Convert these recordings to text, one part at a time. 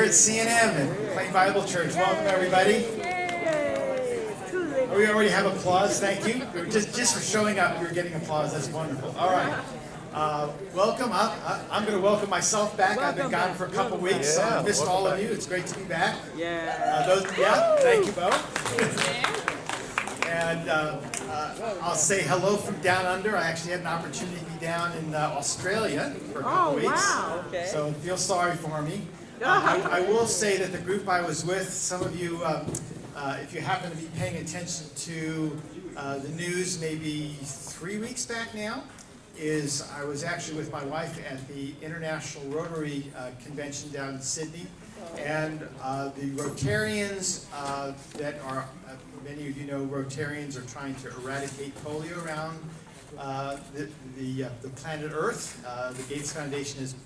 at CNM and McLean Bible Church. Welcome, everybody. We already have applause. Thank you. Just for showing up, you're getting applause. That's wonderful. All right. Welcome. I'm going to welcome myself back. I've been gone for a couple weeks, so I missed all of you. It's great to be back. Thank you both. And I'll say hello from down under. I actually had an opportunity to be down in Australia for a couple weeks. Wow. Okay. So feel sorry for me. I will say that the group I was with, some of you, if you happen to be paying attention to the news maybe 3 weeks back now, is I was actually with my wife at the International Rotary Convention down in Sydney. And the Rotarians that are, many of you know, Rotarians are trying to eradicate polio around the planet Earth. The Gates Foundation has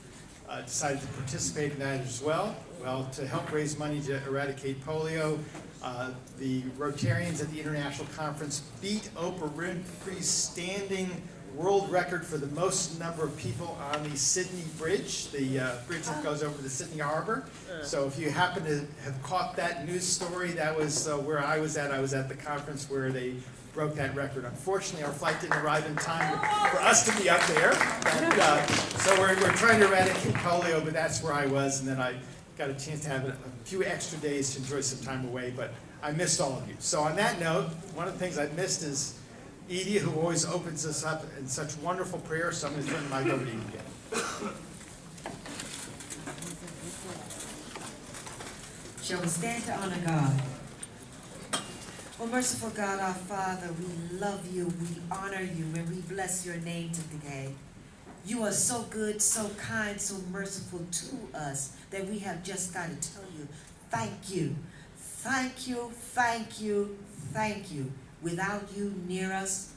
decided to participate in that as well. Well, to help raise money to eradicate polio, the Rotarians at the International Conference beat Oprah Winfrey's standing world record for the most number of people on the Sydney Bridge, the bridge that goes over the Sydney Harbor. So if you happen to have caught that news story, that was where I was at. I was at the conference where they broke that record. Unfortunately, our flight didn't arrive in time for us to be up there. But, so we're trying to eradicate polio, but that's where I was. And then I got a chance to have a few extra days to enjoy some time away, but I missed all of you. So on that note, one of the things I missed is Edie, who always opens us up in such wonderful prayer, so I'm going to turn the mic over to Edie again. Shall we stand to honor God? Oh, merciful God, our Father, we love you, we honor you, and we bless your name today. You are so good, so kind, so merciful to us that we have just got to tell you, thank you. Thank you, thank you, thank you. Without you near us,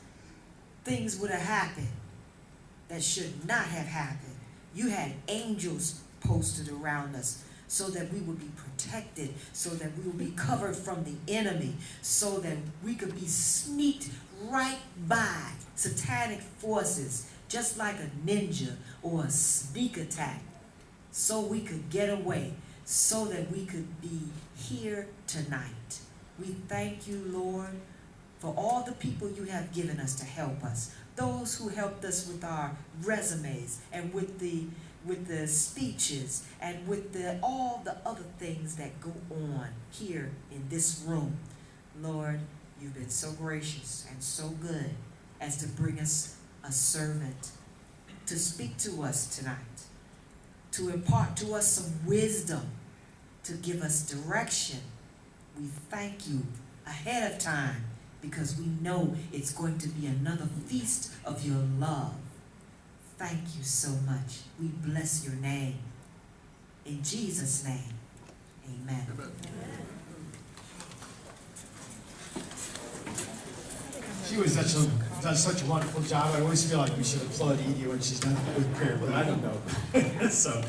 things would have happened that should not have happened. You had angels posted around us so that we would be protected, so that we would be covered from the enemy, so that we could be sneaked right by satanic forces, just like a ninja or a sneak attack, so we could get away, so that we could be here tonight. We thank you, Lord, for all the people you have given us to help us, those who helped us with our resumes and with the speeches and with all the other things that go on here in this room. Lord, you've been so gracious and so good as to bring us a servant to speak to us tonight, to impart to us some wisdom, to give us direction. We thank you ahead of time, because we know it's going to be another feast of your love. Thank you so much. We bless your name. In Jesus' name, amen. She was done such a wonderful job. I always feel like we should applaud Edie when she's done with prayer, but I don't know. So,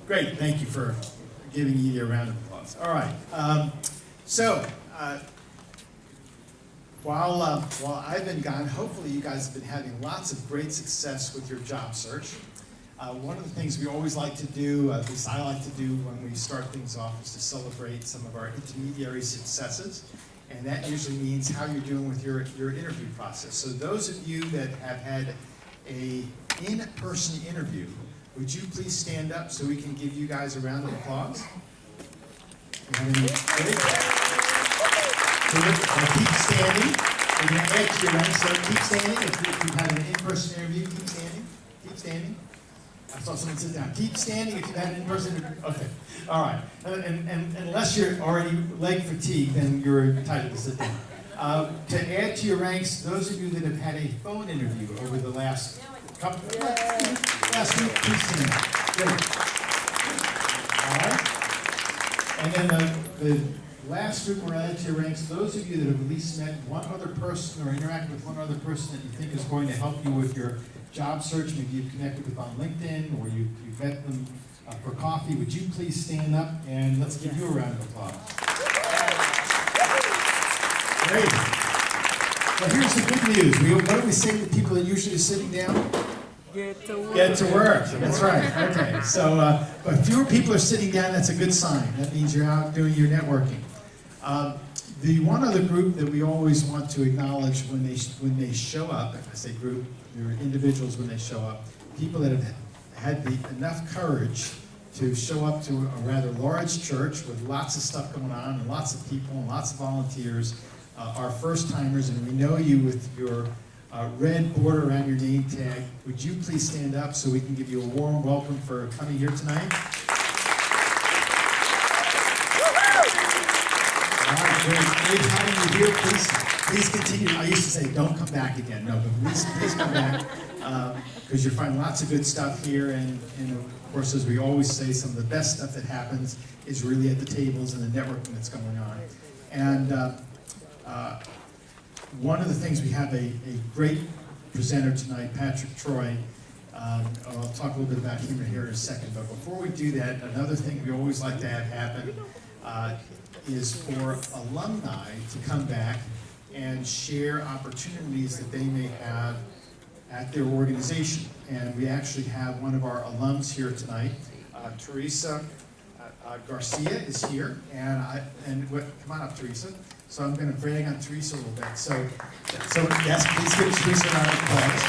great. Thank you for giving Edie a round of applause. All right. While I've been gone, hopefully you guys have been having lots of great success with your job search. One of the things we always like to do, at least I like to do when we start things off, is to celebrate some of our intermediary successes. And that usually means how you're doing with your interview process. So those of you that have had an in-person interview, would you please stand up so we can give you guys a round of applause? Keep standing. We're going to add to your ranks, so keep standing. If you've had an in-person interview, keep standing. Keep standing. I saw someone sit down. Keep standing if you've had an in-person interview. Okay. All right. And unless you're already leg fatigued, then you're entitled to sit down. To add to your ranks, those of you that have had a phone interview over the last couple last week, please stand. Good. All right. And then the last group we're added to your ranks, those of you that have at least met one other person or interacted with one other person that you think is going to help you with your job search. Maybe you've connected with on LinkedIn, or you've met them for coffee. Would you please stand up and let's give you a round of applause. Great. Well, here's the good news. What do we say to the people that usually are sitting down? Get to work. Get to work. That's right. Okay. So, but fewer people are sitting down. That's a good sign. That means you're out doing your networking. The one other group that we always want to acknowledge when they show up, if I say group, they're individuals when they show up, people that have had enough courage to show up to a rather large church with lots of stuff going on and lots of people and lots of volunteers, are first timers, and we know you with your red border around your name tag. Would you please stand up so we can give you a warm welcome for coming here tonight? All right, great having you here. Please continue. I used to say, don't come back again. No, but please come back, because you'll find lots of good stuff here. And of course, as we always say, some of the best stuff that happens is really at the tables and the networking that's going on. And one of the things, we have a great presenter tonight, Patrick Troy. I'll talk a little bit about him here in a second. But before we do that, another thing we always like to have happen is for alumni to come back and share opportunities that they may have at their organization. And we actually have one of our alums here tonight, Teresa Garcia is here, come on up, Teresa. So I'm going to brag on Teresa a little bit. So yes, please give Teresa a round of applause.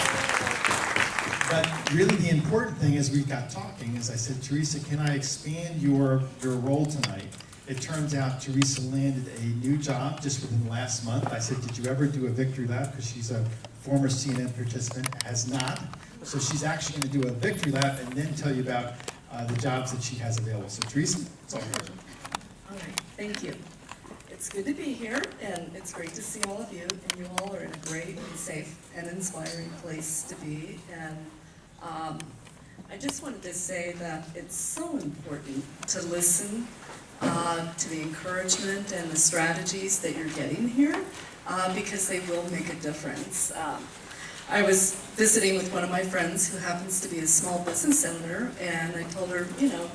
But really the important thing as we got talking is I said, Teresa, can I expand your role tonight? It turns out Teresa landed a new job just within the last month. I said, did you ever do a victory lap? Because she's a former CNM participant, has not. So she's actually going to do a victory lap and then tell you about the jobs that she has available. So Teresa, it's all yours. All right, thank you. It's good to be here, and it's great to see all of you, and you all are in a great and safe and inspiring place to be. And I just wanted to say that it's so important to listen to the encouragement and the strategies that you're getting here, because they will make a difference. I was visiting with one of my friends who happens to be a small business owner, and I told her, you know,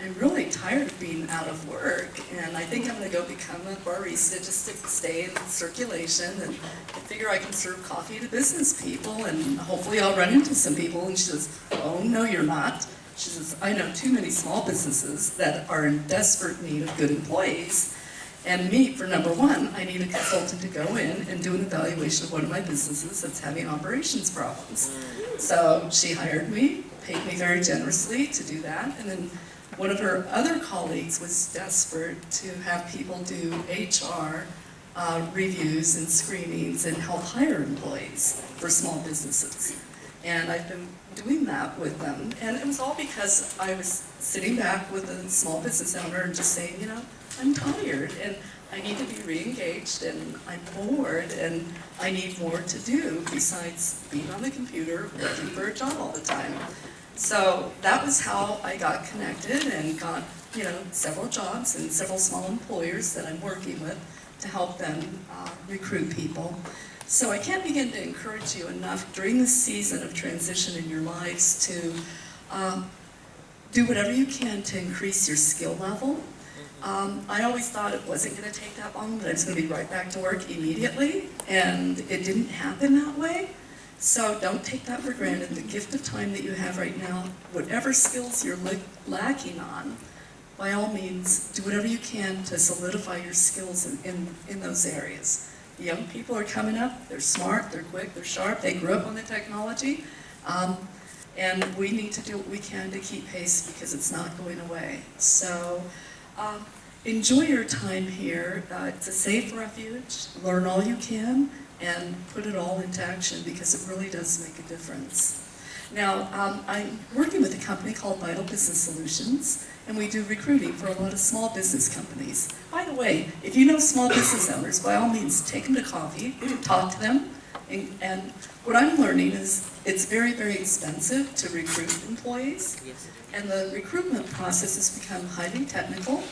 I'm really tired of being out of work, and I think I'm going to go become a barista just to stay in circulation, and I figure I can serve coffee to business people, and hopefully I'll run into some people. And she says, oh, no, you're not. She says, I know too many small businesses that are in desperate need of good employees, and me, for number one, I need a consultant to go in and do an evaluation of one of my businesses that's having operations problems. So she hired me, paid me very generously to do that, and then one of her other colleagues was desperate to have people do HR reviews and screenings and help hire employees for small businesses. And I've been doing that with them. And it was all because I was sitting back with a small business owner and just saying, you know, I'm tired and I need to be re-engaged and I'm bored and I need more to do besides being on the computer looking for a job all the time. So that was how I got connected and got, you know, several jobs and several small employers that I'm working with to help them recruit people. So I can't begin to encourage you enough during this season of transition in your lives to do whatever you can to increase your skill level. I always thought it wasn't going to take that long, that I was going to be right back to work immediately, and it didn't happen that way. So don't take that for granted. The gift of time that you have right now, whatever skills you're lacking on, by all means, do whatever you can to solidify your skills in those areas. The young people are coming up, they're smart, they're quick, they're sharp, they grew up on the technology, and we need to do what we can to keep pace because it's not going away. So enjoy your time here. It's a safe refuge, learn all you can, and put it all into action because it really does make a difference. Now, I'm working with a company called Vital Business Solutions, and we do recruiting for a lot of small business companies. By the way, if you know small business owners, by all means, take them to coffee, talk to them, and what I'm learning is it's very, very expensive to recruit employees, and the recruitment process has become highly technical.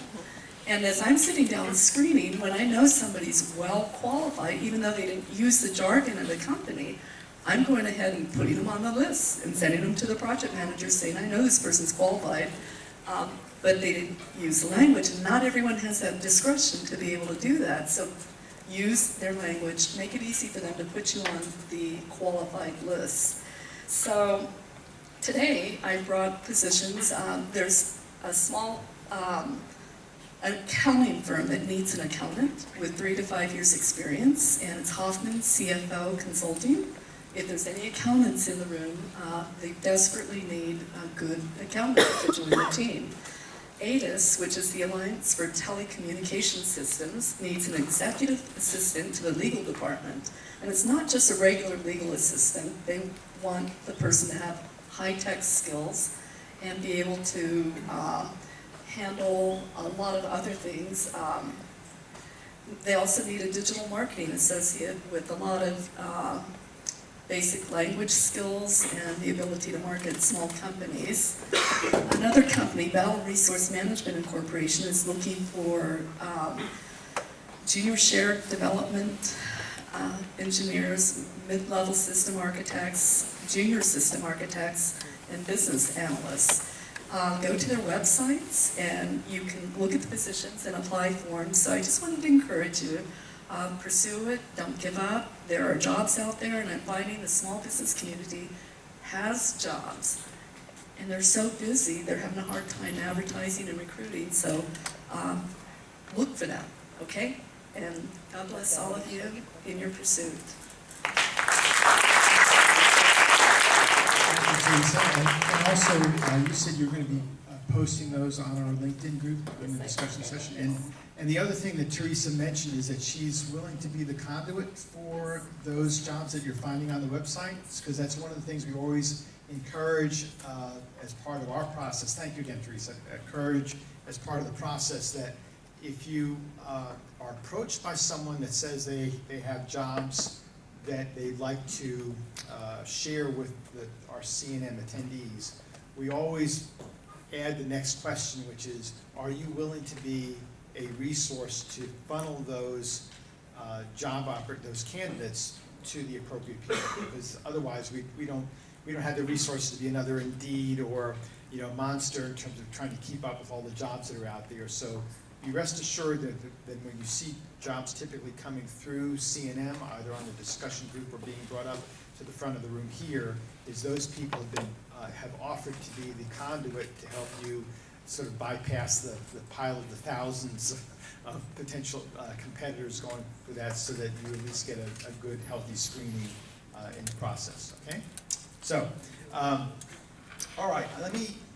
And as I'm sitting down screening, when I know somebody's well qualified, even though they didn't use the jargon of the company, I'm going ahead and putting them on the list and sending them to the project manager saying, I know this person's qualified, but they didn't use the language. And not everyone has that discretion to be able to do that. So use their language, make it easy for them to put you on the qualified list. So today I brought positions. There's a small accounting firm that needs an accountant with 3 to 5 years experience, and it's Hoffman CFO Consulting. If there's any accountants in the room, they desperately need a good accountant to join the team. ADIS, which is the Alliance for Telecommunication Systems, needs an executive assistant to the legal department. And it's not just a regular legal assistant. They want the person to have high-tech skills and be able to handle a lot of other things. They also need a digital marketing associate with a lot of basic language skills and the ability to market small companies. Another company, Battle Resource Management Incorporation, is looking for junior shared development engineers, mid-level system architects, junior system architects, and business analysts. Go to their websites and you can look at the positions and apply for them. So I just wanted to encourage you. Pursue it, don't give up. There are jobs out there, and I'm finding the small business community has jobs. And they're so busy, they're having a hard time advertising and recruiting, so look for them, okay? And God bless all of you in your pursuit. Thank you, Teresa. And also, you said you were going to be posting those on our LinkedIn group in the discussion session. And the other thing that Teresa mentioned is that she's willing to be the conduit for those jobs that you're finding on the website, because that's one of the things we always encourage as part of our process. Thank you again, Teresa. Encourage as part of the process that if you are approached by someone that says they have jobs that they'd like to share with our CNM attendees, we always add the next question, which is, are you willing to be a resource to funnel those those candidates to the appropriate people? Because otherwise, we don't have the resources to be another Indeed or Monster in terms of trying to keep up with all the jobs that are out there. So be rest assured that when you see jobs typically coming through CNM, either on the discussion group or being brought up to the front of the room here, is those people have offered to be the conduit to help you sort of bypass the pile of the thousands of potential competitors going for that, so that you at least get a good, healthy screening in the process, okay? So, all right,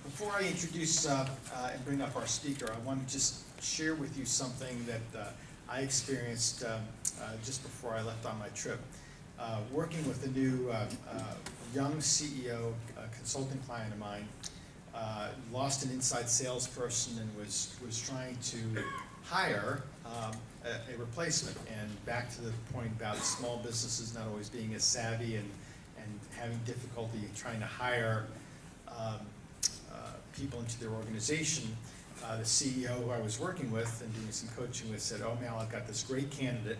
before I introduce and bring up our speaker, I want to just share with you something that I experienced just before I left on my trip. Working with a new young CEO, a consulting client of mine, lost an inside salesperson and was trying to hire a replacement. And back to the point about small businesses not always being as savvy and having difficulty trying to hire people into their organization, the CEO who I was working with and doing some coaching with said, "Oh, Mal, I've got this great candidate.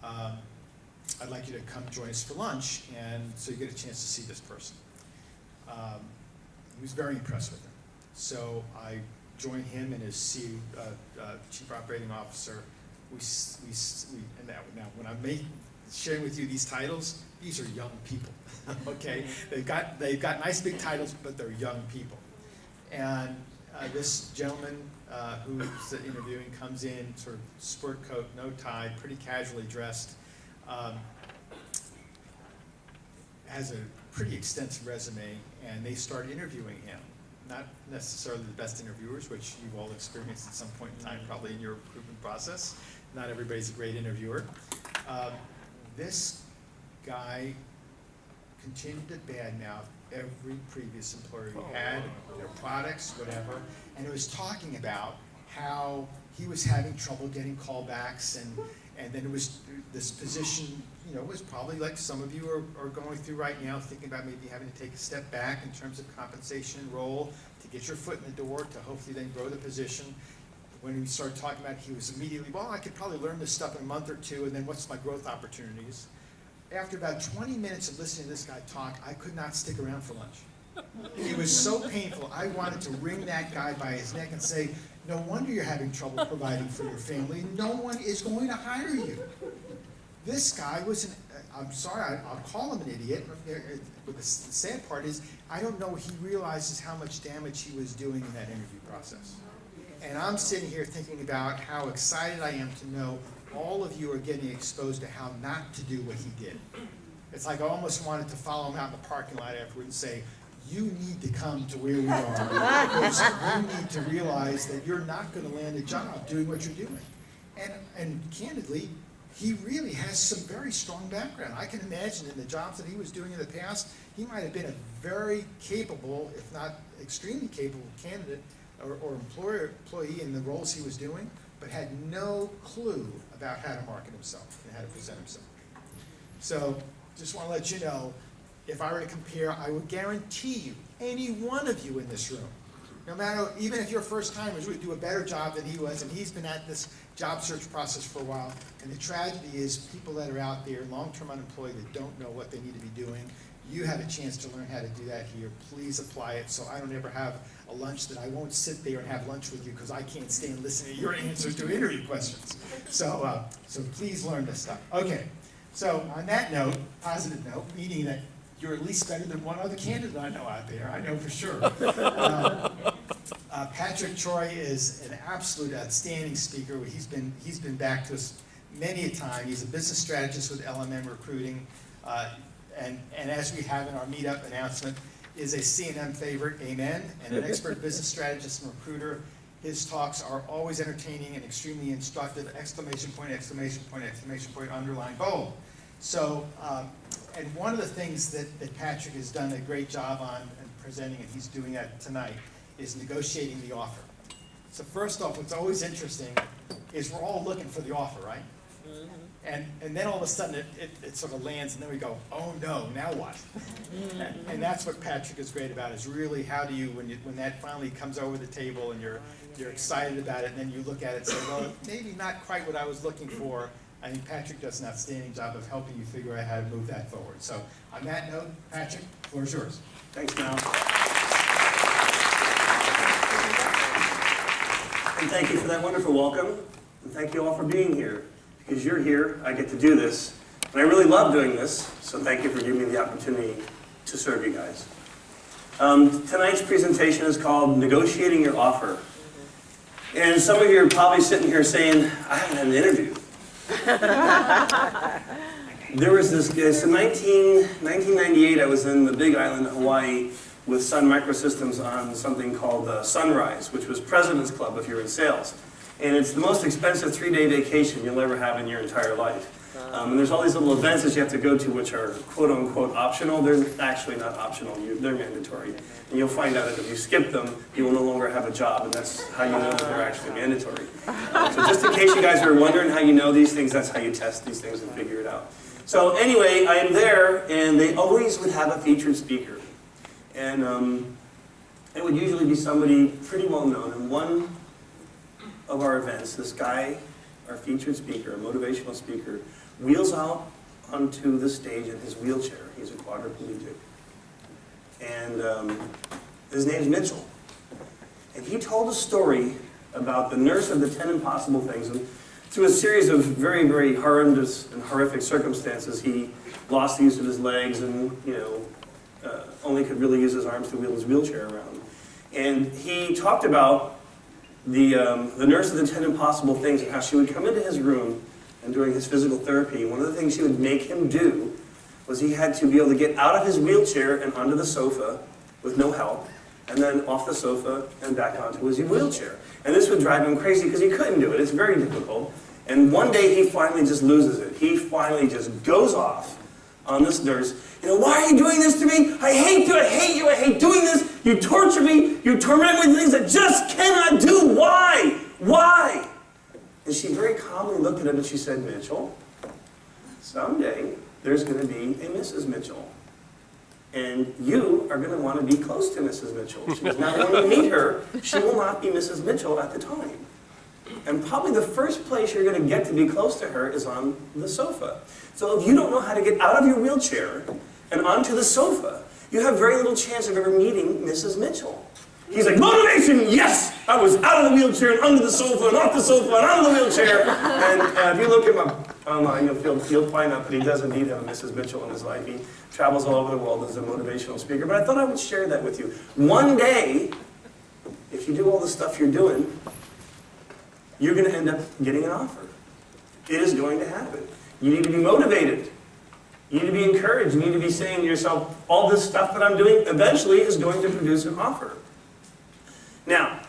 I'd like you to come join us for lunch, and so you get a chance to see this person." He was very impressed with him. So I joined him and his Chief Operating Officer. And now when I'm sharing with you these titles, these are young people, okay? They've got nice big titles, but they're young people. And this gentleman who's interviewing comes in, sort of sport coat, no tie, pretty casually dressed, has a pretty extensive resume, and they start interviewing him. Not necessarily the best interviewers, which you've all experienced at some point in time, probably in your recruitment process. Not everybody's a great interviewer. This guy continued to badmouth every previous employer he had, their products, whatever, and it was talking about how he was having trouble getting callbacks, and then it was this position, was probably like some of you are going through right now, thinking about maybe having to take a step back in terms of compensation and role to get your foot in the door to hopefully then grow the position. When we started talking about it, he was immediately, well, I could probably learn this stuff in a month or two, and then what's my growth opportunities? After about 20 minutes of listening to this guy talk, I could not stick around for lunch. It was so painful. I wanted to wring that guy by his neck and say, no wonder you're having trouble providing for your family. No one is going to hire you. This guy was I'm sorry, I'll call him an idiot. But the sad part is, I don't know he realizes how much damage he was doing in that interview process. And I'm sitting here thinking about how excited I am to know all of you are getting exposed to how not to do what he did. It's like I almost wanted to follow him out in the parking lot afterward and say, you need to come to where we are. You need to realize that you're not going to land a job doing what you're doing. And candidly, he really has some very strong background. I can imagine in the jobs that he was doing in the past, he might have been a very capable, if not extremely capable candidate or employee in the roles he was doing, but had no clue about how to market himself and how to present himself. So just want to let you know, if I were to compare, I would guarantee you, any one of you in this room, no matter, even if you're first timers, would do a better job than he was, and he's been at this job search process for a while. And the tragedy is people that are out there, long-term unemployed, that don't know what they need to be doing. You have a chance to learn how to do that here. Please apply it so I don't ever have a lunch that I won't sit there and have lunch with you because I can't stay and listen to your answers to interview questions. So please learn this stuff. Okay, so on that note, positive note, meaning that you're at least better than one other candidate I know out there. I know for sure. Patrick Troy is an absolute outstanding speaker. He's been back to us many a time. He's a business strategist with LMM Recruiting, and as we have in our meetup announcement, is a CNM favorite, amen, and an expert business strategist and recruiter. His talks are always entertaining and extremely instructive, exclamation point, exclamation point, exclamation point, underline, bold. So, and one of the things that Patrick has done a great job on and presenting, and he's doing that tonight, is negotiating the offer. So first off, what's always interesting is we're all looking for the offer, right? Mm-hmm. And then all of a sudden it sort of lands, and then we go, oh no, now what? Mm-hmm. And that's what Patrick is great about, is really how do you, when that finally comes over the table and you're excited about it, and then you look at it and say, well, maybe not quite what I was looking for. I think Patrick does an outstanding job of helping you figure out how to move that forward. So on that note, Patrick, the floor is yours. Thanks, Mal. And thank you for that wonderful welcome. And thank you all for being here. Because you're here, I get to do this. And I really love doing this, so thank you for giving me the opportunity to serve you guys. Tonight's presentation is called Negotiating Your Offer. And some of you are probably sitting here saying, I haven't had an interview. There was this guy, so 1998, I was in the Big Island, Hawaii, with Sun Microsystems on something called Sunrise, which was President's Club if you're in sales. And it's the most expensive 3-day vacation you'll ever have in your entire life. And there's all these little events that you have to go to which are quote-unquote optional. They're actually not optional, they're mandatory. And you'll find out that if you skip them, you will no longer have a job, and that's how you know that they're actually mandatory. So just in case you guys are wondering how you know these things, that's how you test these things and figure it out. So anyway, I am there, and they always would have a featured speaker. And it would usually be somebody pretty well known. And one of our events, this guy, our featured speaker, a motivational speaker, wheels out onto the stage in his wheelchair. He's a quadriplegic. And his name's Mitchell. And he told a story about the nurse of the 10 impossible things. And through a series of very, very horrendous and horrific circumstances, he lost the use of his legs and, only could really use his arms to wheel his wheelchair around. And he talked about the nurse of the 10 impossible things and how she would come into his room, and during his physical therapy, one of the things she would make him do was he had to be able to get out of his wheelchair and onto the sofa with no help, and then off the sofa and back onto his wheelchair. And this would drive him crazy because he couldn't do it. It's very difficult. And one day he finally just loses it. He finally just goes off on this nurse. Why are you doing this to me? I hate you, I hate you, I hate doing this. You torture me, you torment me with things I just cannot do. Why? Why? And she very calmly looked at him and she said, Mitchell, someday there's going to be a Mrs. Mitchell. And you are going to want to be close to Mrs. Mitchell. She goes, now when you meet her, she will not be Mrs. Mitchell at the time. And probably the first place you're going to get to be close to her is on the sofa. So if you don't know how to get out of your wheelchair and onto the sofa, you have very little chance of ever meeting Mrs. Mitchell. He's like, motivation! motivation, yes! I was out of the wheelchair and under the sofa and off the sofa and out of the wheelchair. And if you look him up online, you'll find out that he does indeed have a Mrs. Mitchell in his life. He travels all over the world as a motivational speaker. But I thought I would share that with you. One day, if you do all the stuff you're doing, you're going to end up getting an offer. It is going to happen. You need to be motivated. You need to be encouraged. You need to be saying to yourself, all this stuff that I'm doing eventually is going to produce an offer. Now,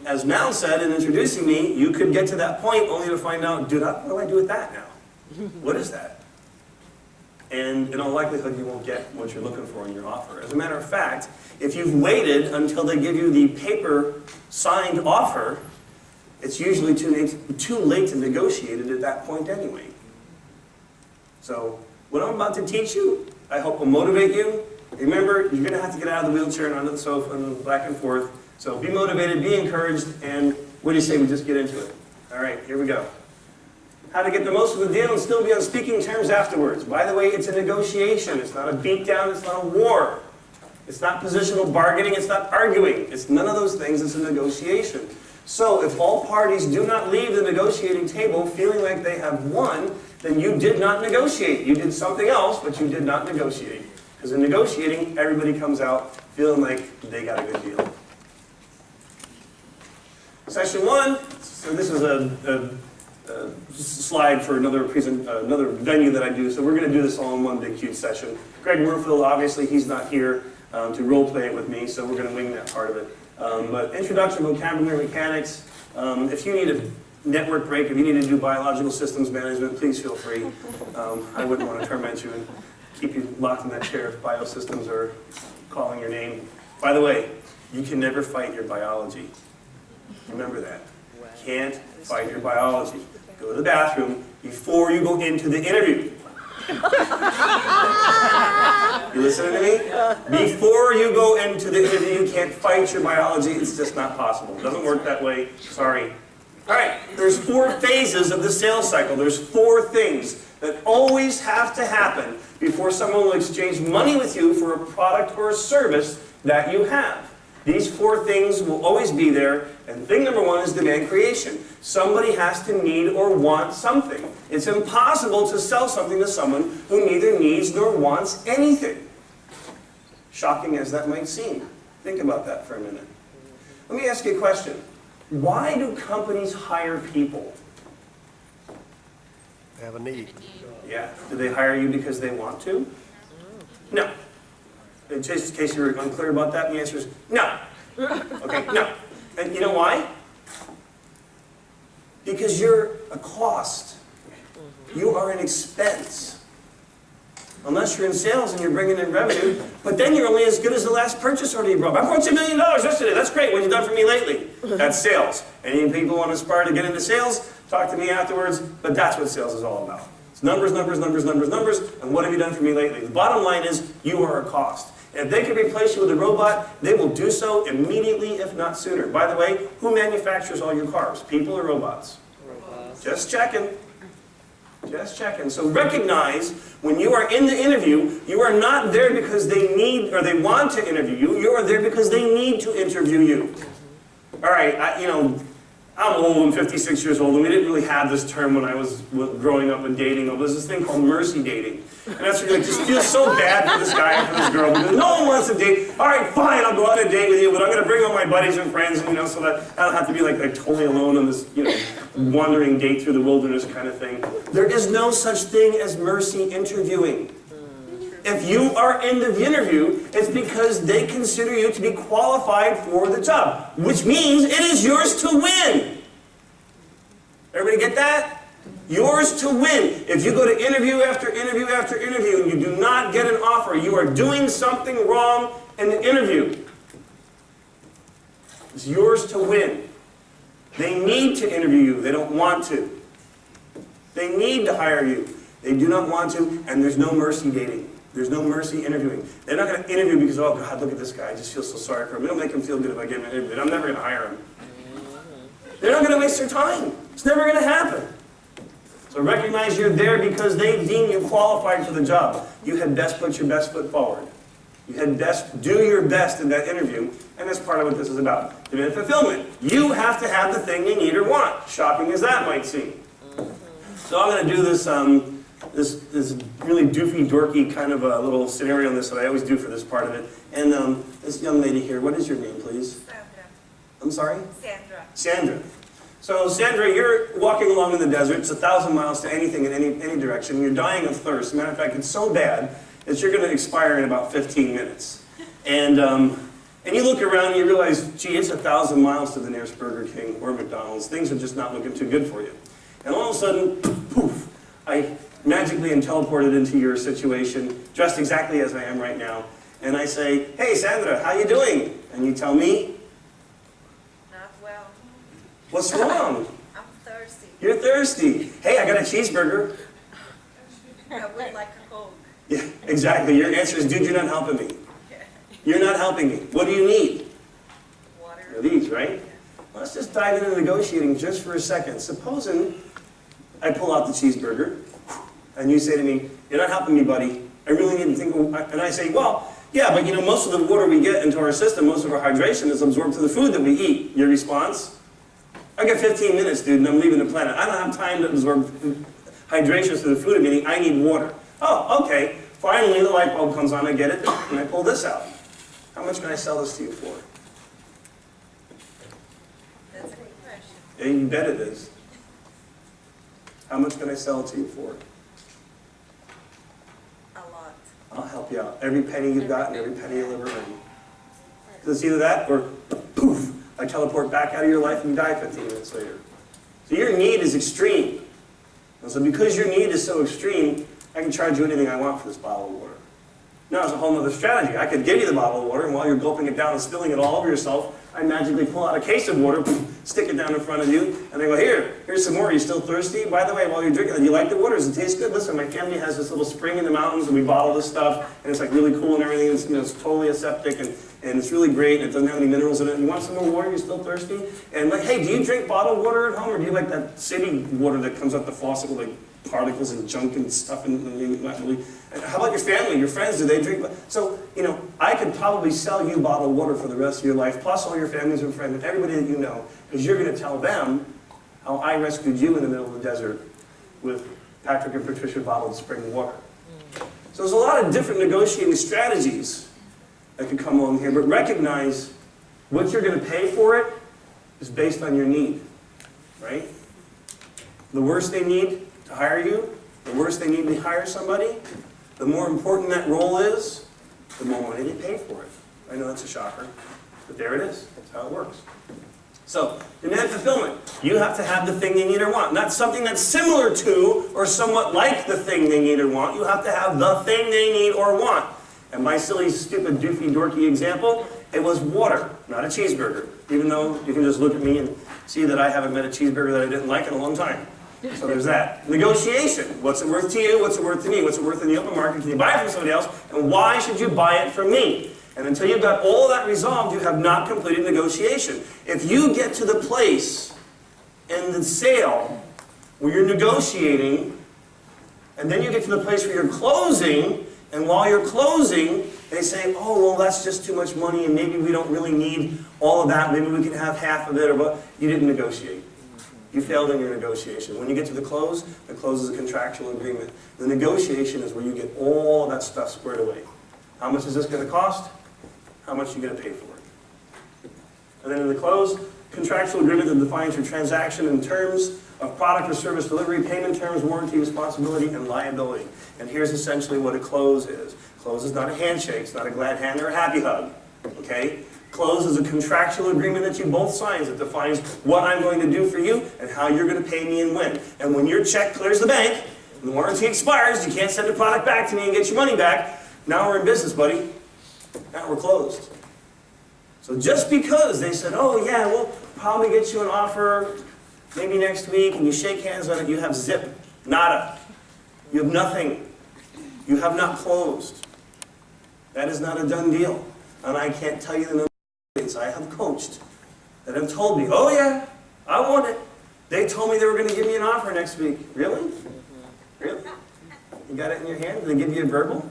as Mal said in introducing me, you could get to that point only to find out, dude, what do I do with that now? What is that? And in all likelihood, you won't get what you're looking for in your offer. As a matter of fact, if you've waited until they give you the paper signed offer, it's usually too late to negotiate it at that point anyway. So, what I'm about to teach you, I hope will motivate you. Remember, you're going to have to get out of the wheelchair and onto the sofa and back and forth. So be motivated, be encouraged, and what do you say we just get into it? All right, here we go. How to get the most of the deal and still be on speaking terms afterwards. By the way, it's a negotiation. It's not a beatdown. It's not a war. It's not positional bargaining. It's not arguing. It's none of those things. It's a negotiation. So if all parties do not leave the negotiating table feeling like they have won, then you did not negotiate. You did something else, but you did not negotiate. Because in negotiating, everybody comes out feeling like they got a good deal. Session 1, so this is a slide for another venue that I do, so we're going to do this all in one big huge session. Greg Murfield, obviously, he's not here to role play it with me, so we're going to wing that part of it. But introduction, vocabulary, mechanics. If you need a network break, if you need to do biological systems management, please feel free. I wouldn't want to torment you and keep you locked in that chair if biosystems are calling your name. By the way, you can never fight your biology. Remember that. Can't fight your biology. Go to the bathroom before you go into the interview. You listening to me? Before you go into the interview, you can't fight your biology. It's just not possible. It doesn't work that way. Sorry. All right, there's 4 phases of the sales cycle. There's 4 things that always have to happen before someone will exchange money with you for a product or a service that you have. These 4 things will always be there, and thing number 1 is demand creation. Somebody has to need or want something. It's impossible to sell something to someone who neither needs nor wants anything. Shocking as that might seem. Think about that for a minute. Let me ask you a question. Why do companies hire people? They have a need. Yeah. Do they hire you because they want to? No. In case you were unclear about that, the answer is no. Okay, no. And you know why? Because you're a cost. You are an expense. Unless you're in sales and you're bringing in revenue, but then you're only as good as the last purchase order you brought. I brought you $1 million yesterday. That's great. What have you done for me lately? That's sales. Any people want to aspire to get into sales, talk to me afterwards, but that's what sales is all about. It's numbers, numbers, numbers, numbers, numbers, and what have you done for me lately? The bottom line is you are a cost. And if they can replace you with a robot, they will do so immediately, if not sooner. By the way, who manufactures all your cars? People or robots? Robots. Just checking. Just checking. So recognize when you are in the interview, you are not there because they need or they want to interview you. You are there because they need to interview you. All right, I'm old, I'm 56 years old, and we didn't really have this term when I was growing up and dating. There's this thing called mercy dating. And that's really, just feel so bad for this guy and for this girl because no one wants to date. All right, fine, I'll go on a date with you, but I'm going to bring all my buddies and friends, so that I don't have to be like totally alone on this, wandering date through the wilderness kind of thing. There is no such thing as mercy interviewing. If you are in the interview, it's because they consider you to be qualified for the job, which means it is yours to win. Everybody get that? Yours to win. If you go to interview after interview after interview and you do not get an offer, you are doing something wrong in the interview. It's yours to win. They need to interview you. They don't want to. They need to hire you. They do not want to, and there's no mercy dating. There's no mercy interviewing. They're not going to interview because, oh God, look at this guy. I just feel so sorry for him. It'll make him feel good if I give him an interview. I'm never going to hire him. They're not going to waste their time. It's never going to happen. So recognize you're there because they deem you qualified for the job. You had best put your best foot forward. You had best do your best in that interview, and that's part of what this is about. Demand fulfillment. You have to have the thing you need or want, shocking as that might seem. So I'm going to do this, this really doofy, dorky kind of a little scenario on this that I always do for this part of it. And this young lady here, what is your name, please? Sandra. I'm sorry? Sandra. Sandra. So Sandra, you're walking along in the desert. It's 1,000 miles to anything in any direction. You're dying of thirst. As a matter of fact, it's so bad that you're going to expire in about 15 minutes. And you look around and you realize, gee, it's 1,000 miles to the nearest Burger King or McDonald's. Things are just not looking too good for you. And all of a sudden, poof, I magically am teleported into your situation, dressed exactly as I am right now. And I say, hey, Sandra, how you doing? And you tell me, Not well. what's wrong? I'm thirsty. You're thirsty. Hey, I got a cheeseburger. I would like a Coke. Yeah, exactly. Your answer is, dude, you're not helping me. You're not helping me. What do you need? Water. These, right? Let's just dive into negotiating just for a second. Supposing I pull out the cheeseburger, and you say to me, you're not helping me, buddy. I really need to think, and I say, well, yeah, but you know, most of the water we get into our system, most of our hydration is absorbed to the food that we eat. Your response? I got 15 minutes, dude, and I'm leaving the planet. I don't have time to absorb hydration through the food I'm eating. I need water. Oh, okay. Finally, the light bulb comes on, I get it, and I pull this out. How much can I sell this to you for? That's a good question. Yeah, you bet it is. How much can I sell it to you for? A lot. I'll help you out. Every penny you've got and every penny you'll ever earn. So it's either that or poof, I teleport back out of your life and you die 15 minutes later. So your need is extreme. And so because your need is so extreme, I can charge you anything I want for this bottle of water. Now it's a whole other strategy. I could give you the bottle of water, and while you're gulping it down and spilling it all over yourself, I magically pull out a case of water, stick it down in front of you, and I go, here's some more. Are you still thirsty? By the way, while you're drinking it, do you like the water? Does it taste good? Listen, my family has this little spring in the mountains, and we bottle this stuff, and it's like really cool and everything. It's, it's totally aseptic, and it's really great, and it doesn't have any minerals in it. You want some more water? You still thirsty? And like, hey, do you drink bottled water at home, or do you like that city water that comes out the faucet with like particles and junk and stuff and not really? How about your family, your friends? Do they drink? So, I could probably sell you bottled water for the rest of your life, plus all your families and friends and everybody that you know, because you're going to tell them how I rescued you in the middle of the desert with Patrick and Patricia bottled spring water. So there's a lot of different negotiating strategies that could come along here, but recognize what you're going to pay for it is based on your need, right? The worse they need to hire you, the worse they need to hire somebody, the more important that role is, the more money they pay for it. I know that's a shocker, but there it is. That's how it works. So, demand fulfillment. You have to have the thing they need or want. Not something that's similar to or somewhat like the thing they need or want. You have to have the thing they need or want. And my silly, stupid, doofy, dorky example, it was water, not a cheeseburger. Even though you can just look at me and see that I haven't met a cheeseburger that I didn't like in a long time. So there's that. Negotiation. What's it worth to you? What's it worth to me? What's it worth in the open market? Can you buy it from somebody else? And why should you buy it from me? And until you've got all of that resolved, you have not completed negotiation. If you get to the place in the sale where you're negotiating, and then you get to the place where you're closing, and while you're closing, they say, oh, well, that's just too much money, and maybe we don't really need all of that. Maybe we can have half of it, or what? You didn't negotiate. You failed in your negotiation. When you get to the close is a contractual agreement. The negotiation is where you get all that stuff squared away. How much is this going to cost? How much are you going to pay for it? And then in the close, contractual agreement that defines your transaction in terms of product or service delivery, payment terms, warranty, responsibility, and liability. And here's essentially what a close is. Close is not a handshake. It's not a glad hand or a happy hug. Okay? Close is a contractual agreement that you both sign that defines what I'm going to do for you and how you're going to pay me and when. And when your check clears the bank, and the warranty expires, you can't send the product back to me and get your money back. Now we're in business, buddy. Now we're closed. So just because they said, oh yeah, we'll probably get you an offer maybe next week, and you shake hands on it, you have zip, nada. You have nothing. You have not closed. That is not a done deal. And I can't tell you the number of things I have coached that have told me, oh yeah, I want it. They told me they were going to give me an offer next week. Really? Really? You got it in your hand? Did they give you a verbal?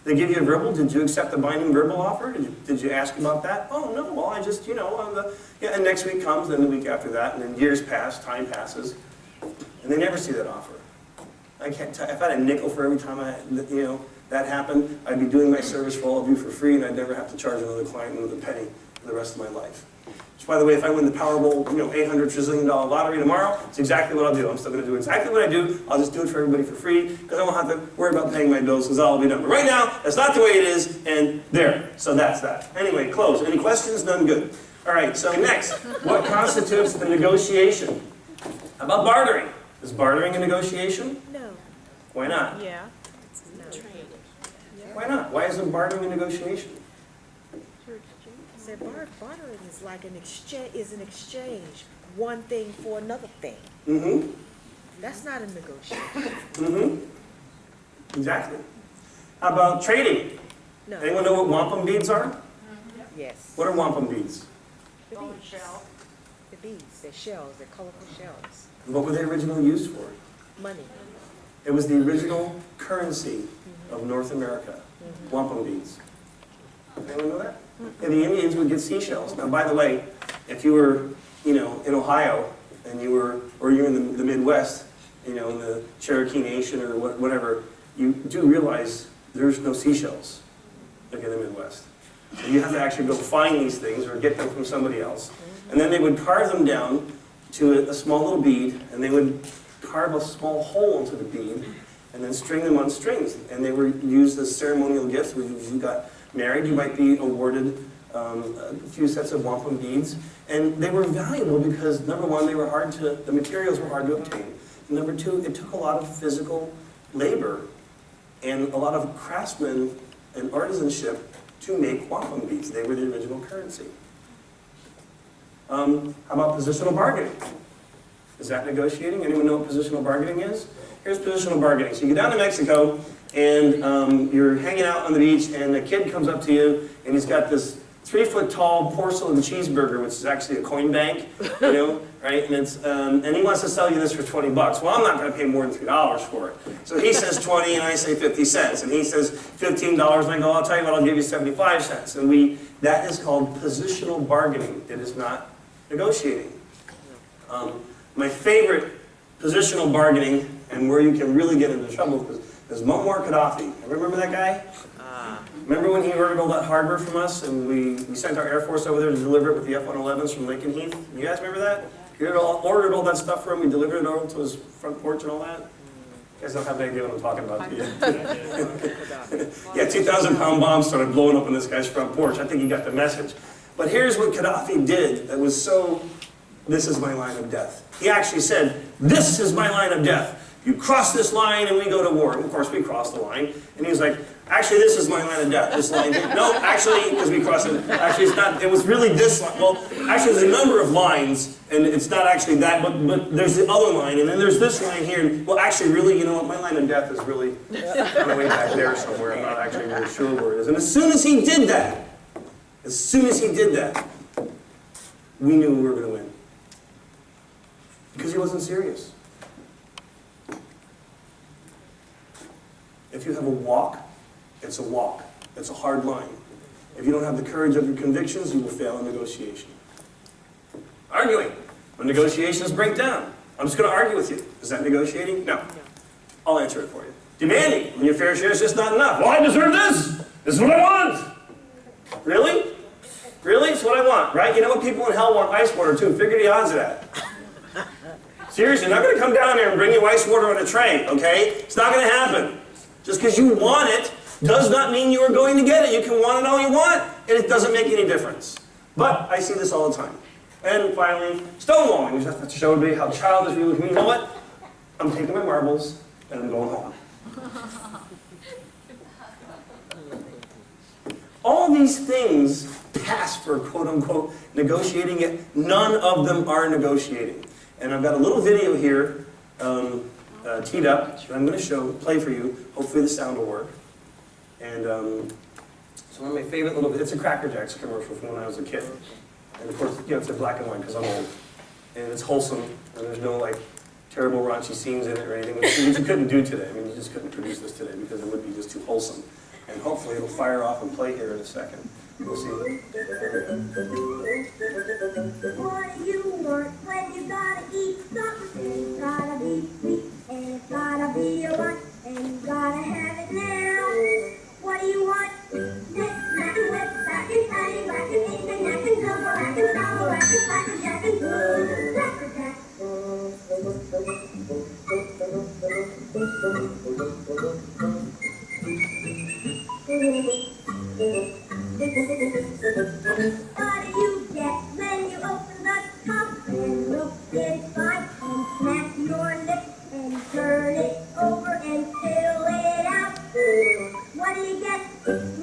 They give you a verbal. Did you accept the binding verbal offer? Did you ask about that? Oh, no, well, I just, yeah, and next week comes, then the week after that, and then years pass, time passes, and they never see that offer. I can't tell, if I had a nickel for every time that happened, I'd be doing my service for all of you for free, and I'd never have to charge another client another penny for the rest of my life. Which, by the way, if I win the Powerball, $800 trillion lottery tomorrow, it's exactly what I'll do. I'm still going to do exactly what I do. I'll just do it for everybody for free, because I won't have to worry about paying my bills, because that'll be done. But right now, that's not the way it is, and there. So that's that. Anyway, close. Any questions? None? Good. All right, so next, what constitutes a negotiation? How about bartering? Is bartering a negotiation? No. Why not? Yeah. No. Why not? Why isn't bartering a negotiation? Said bartering is like an exchange, one thing for another thing. Mm-hmm. That's not a negotiation. Mm-hmm. Exactly. How about trading? No. Anyone know what wampum beads are? Yes. What are wampum beads? The beads. The beads. They're shells. They're colorful shells. What were they originally used for? Money. It was the original currency of North America. Wampum beads. Anyone know that? And the Indians would get seashells. Now, by the way, if you were, in Ohio, and or you're in the Midwest, in the Cherokee Nation or whatever, you do realize there's no seashells, like in the Midwest. So you have to actually go find these things or get them from somebody else. And then they would carve them down to a small little bead, and they would carve a small hole into the bead, and then string them on strings. And they were used as ceremonial gifts. When you got married, you might be awarded a few sets of wampum beads. And they were valuable because, number one, the materials were hard to obtain. And number two, it took a lot of physical labor and a lot of craftsmen and artisanship to make wampum beads. They were the original currency. How about positional bargaining? Is that negotiating? Anyone know what positional bargaining is? Here's positional bargaining. So you go down to Mexico, and you're hanging out on the beach, and a kid comes up to you, and he's got this 3-foot-tall porcelain cheeseburger, which is actually a coin bank, right? And he wants to sell you this for $20. Well, I'm not going to pay more than $3 for it. So he says 20, and I say 50 cents, and he says $15, and I go, I'll tell you what, I'll give you 75 cents. And that is called positional bargaining. It is not negotiating. My favorite positional bargaining, and where you can really get into trouble, is Muammar Gaddafi. Remember that guy? Remember when he ordered all that hardware from us, and we sent our Air Force over there to deliver it with the F-111s from Lincoln Heath? You guys remember that? He ordered all that stuff for him, we delivered it over to his front porch and all that? You guys don't have any idea what I'm talking about, do you? Yeah, 2,000-pound bombs started blowing up on this guy's front porch. I think he got the message. But here's what Gaddafi did that was this is my line of death. He actually said, this is my line of death. You cross this line and we go to war. And of course, we crossed the line. And he was like, actually, this is my line of death. This line here. No, actually, because we crossed it. Actually, it's not. It was really this line. Well, actually, there's a number of lines, and it's not actually that, but there's the other line, and then there's this line here. And, well, actually, really, you know what? My line of death is really on the way back there somewhere. I'm not actually really sure where it is. And as soon as he did that, we knew we were going to win. Because he wasn't serious. If you have a walk, it's a walk. It's a hard line. If you don't have the courage of your convictions, you will fail in negotiation. Arguing. When negotiations break down, I'm just going to argue with you. Is that negotiating? No. I'll answer it for you. Demanding. When your fair share is just not enough. Well, I deserve this. This is what I want. Really? Really? It's what I want, right? You know what? People in hell want ice water too. Figure the odds of that. Seriously, they're not going to come down here and bring you ice water on a tray, okay? It's not going to happen. Just because you want it does not mean you are going to get it. You can want it all you want, and it doesn't make any difference. But I see this all the time. And finally, stonewalling. We just have to show everybody how childish we look. You know what? I'm taking my marbles, and I'm going home. All these things pass for quote-unquote negotiating it. None of them are negotiating. And I've got a little video here teed up that I'm going to play for you. Hopefully the sound will work. And it's one of my favorite it's a Cracker Jacks commercial from when I was a kid. And of course, it's in black and white because I'm old. And it's wholesome, and there's no terrible raunchy scenes in it or anything, which you couldn't do today. I mean, you just couldn't produce this today because it would be just too wholesome. And hopefully it'll fire off and play here in a second. We'll see. What do you want when you gotta eat something? It's gotta be sweet, and it's gotta be a want, and you gotta have it now. What do you want? Nick, snack, and whip, back and patty, whack and eat, and knack and double, rack and double, rack and slack and jack and good, cracker jack. What do you get when you open the top and look inside and smack your lips and turn it over and fill it out? What do you get?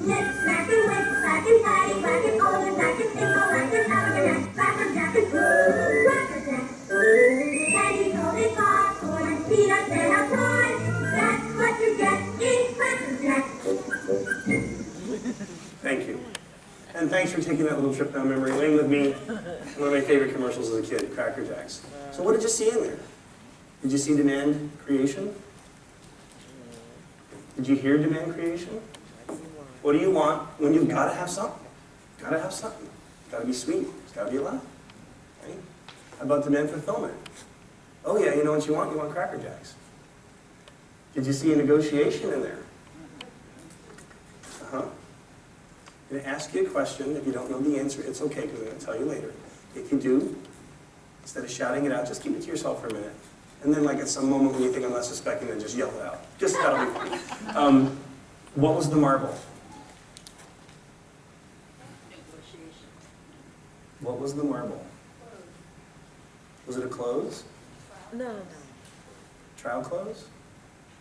Nip, snack, and whip, back and patty, whack and old and back and single, whack and have and cracker jack and cracker jack. Candy coated popcorn and peanuts and a pie. That's what you get in Cracker Jack. Thank you. And thanks for taking that little trip down memory lane with me. One of my favorite commercials as a kid, Cracker Jacks. So what did you see in there? Did you see demand creation? Did you hear demand creation? What do you want when you've got to have something? Got to have something. It's got to be sweet. It's got to be alive. Right? How about demand fulfillment? Oh yeah, you know what you want? You want Cracker Jacks. Did you see a negotiation in there? Uh-huh. I'm going to ask you a question. If you don't know the answer, it's okay, because I'm going to tell you later. If you do, instead of shouting it out, just keep it to yourself for a minute. And then, like, at some moment when you think I'm not suspecting, then just yell it out. Just that'll be fun. What was the marble? Negotiation. What was the marble? Was it a close? No. Trial close?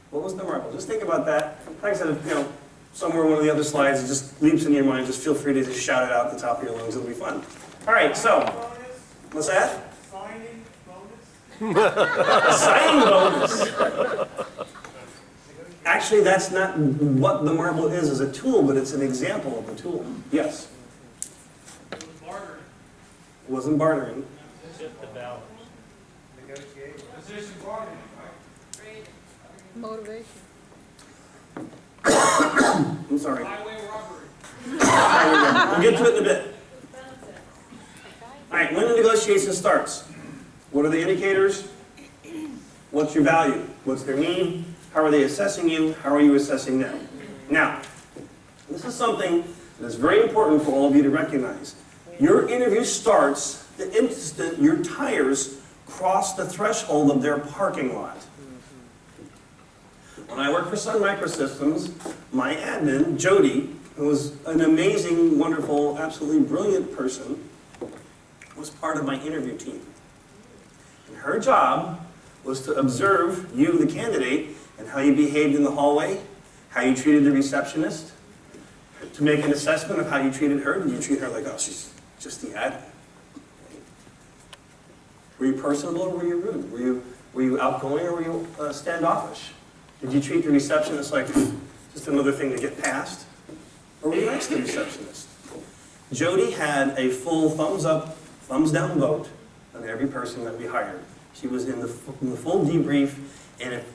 What was the marble? Just think about that. Like I said, if, somewhere on one of the other slides, it just leaps into your mind. Just feel free to just shout it out at the top of your lungs. It'll be fun. All right, so, what's that? Signing A signing bonus. Actually, that's not what the marble is as a tool, but it's an example of a tool. Yes? It wasn't bartering. Shift the balance. Negotiation. Position bargaining, right? Motivation. I'm sorry. Highway robbery. We'll get to it in a bit. All right, when the negotiation starts, what are the indicators? What's your value? What's their need? How are they assessing you? How are you assessing them? Now, this is something that is very important for all of you to recognize. Your interview starts the instant your tires cross the threshold of their parking lot. When I worked for Sun Microsystems, my admin, Jody, who was an amazing, wonderful, absolutely brilliant person, was part of my interview team. And her job was to observe you, the candidate, and how you behaved in the hallway, how you treated the receptionist, to make an assessment of how you treated her. Did you treat her like, oh, she's just the admin? Were you personable or were you rude? Were you outgoing or were you standoffish? Did you treat the receptionist like just another thing to get past? Or were you nice to the receptionist? Jody had a full thumbs up, thumbs down vote on every person that we hired. She was in the full debrief, and if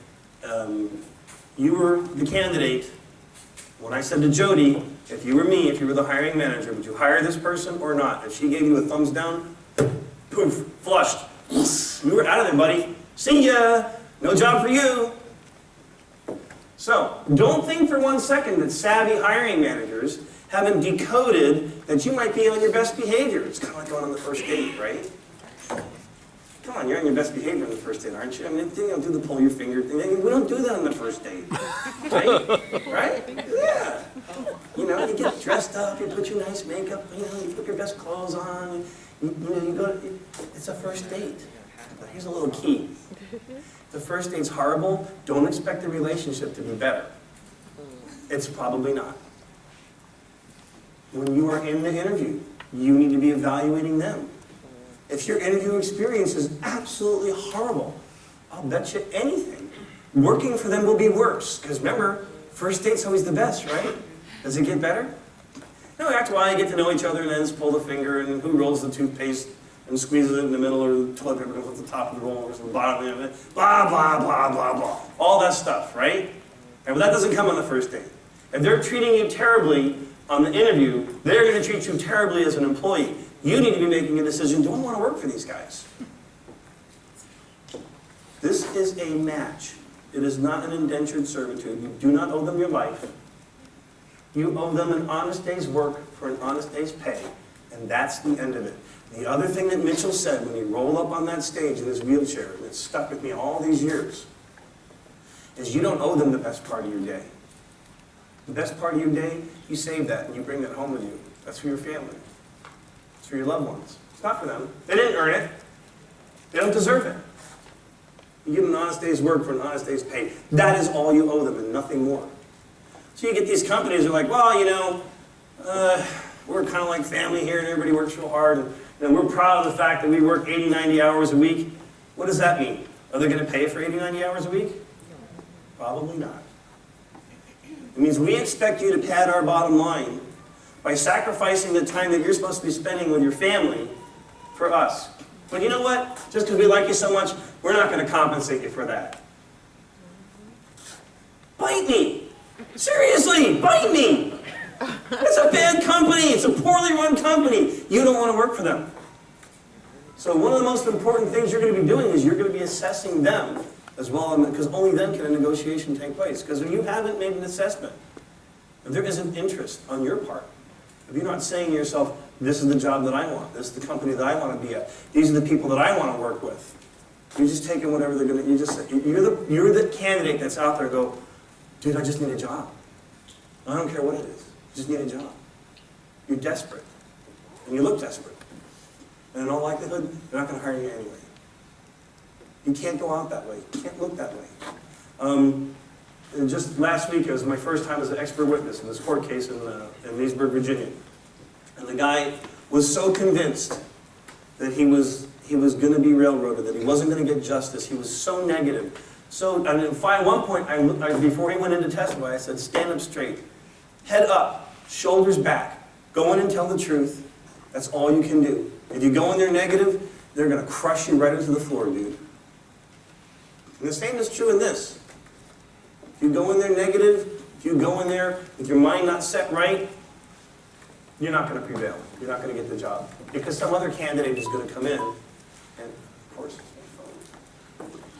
you were the candidate, when I said to Jody, if you were me, if you were the hiring manager, would you hire this person or not? If she gave you a thumbs down, poof, flushed. You were out of there, buddy. See ya! No job for you. So, don't think for 1 second that savvy hiring managers haven't decoded that you might be on your best behavior. It's kind of like going on the first date, right? Come on, you're on your best behavior on the first date, aren't you? I mean, do the pull your finger thing. I mean, we don't do that on the first date, right? Right? Yeah. You get dressed up, you put your nice makeup, you put your best clothes on, you go, it's a first date. But here's a little key. If the first date's horrible, don't expect the relationship to be better. It's probably not. When you are in the interview, you need to be evaluating them. If your interview experience is absolutely horrible, I'll bet you anything, working for them will be worse. Because remember, first date's always the best, right? Does it get better? No, after a while you get to know each other and then pull the finger and who rolls the toothpaste and squeezes it in the middle, or the toilet paper goes at the top of the roll or the bottom of it, blah, blah, blah, blah, blah. All that stuff, right? And but that doesn't come on the first date. If they're treating you terribly on the interview, they're going to treat you terribly as an employee. You need to be making a decision, do I want to work for these guys? This is a match. It is not an indentured servitude. You do not owe them your life. You owe them an honest day's work for an honest day's pay, and that's the end of it. The other thing that Mitchell said when he rolled up on that stage in his wheelchair, and it's stuck with me all these years, is you don't owe them the best part of your day. The best part of your day, you save that and you bring that home with you. That's for your family. It's for your loved ones. It's not for them. They didn't earn it. They don't deserve it. You give them an honest day's work for an honest day's pay. That is all you owe them and nothing more. So you get these companies that are like, well, you know, we're kind of like family here and everybody works real hard and we're proud of the fact that we work 80, 90 hours a week. What does that mean? Are they going to pay for 80, 90 hours a week? Probably not. It means we expect you to pad our bottom line by sacrificing the time that you're supposed to be spending with your family for us. But you know what? Just because we like you so much, we're not going to compensate you for that. Bite me. Seriously, bite me. It's a bad company. It's a poorly run company. You don't want to work for them. So one of the most important things you're going to be doing is you're going to be assessing them as well, because only then can a negotiation take place. Because if you haven't made an assessment, if there isn't interest on your part, if you're not saying to yourself, this is the job that I want, this is the company that I want to be at, these are the people that I want to work with, you're just taking whatever they're going to, you're the candidate that's out there and go, dude, I just need a job. I don't care what it is. You just need a job. You're desperate. And you look desperate. And in all likelihood, they're not going to hire you anyway. You can't go out that way. You can't look that way. And just last week, it was my first time as an expert witness in this court case in Leesburg, Virginia. And the guy was so convinced that he was going to be railroaded, that he wasn't going to get justice. He was so negative. So at one point, before he went in to testify, I said, stand up straight. Head up, shoulders back. Go in and tell the truth. That's all you can do. If you go in there negative, they're going to crush you right into the floor, dude. And the same is true in this. If you go in there negative, if you go in there with your mind not set right, you're not going to prevail. You're not going to get the job. Because some other candidate is going to come in, and of course,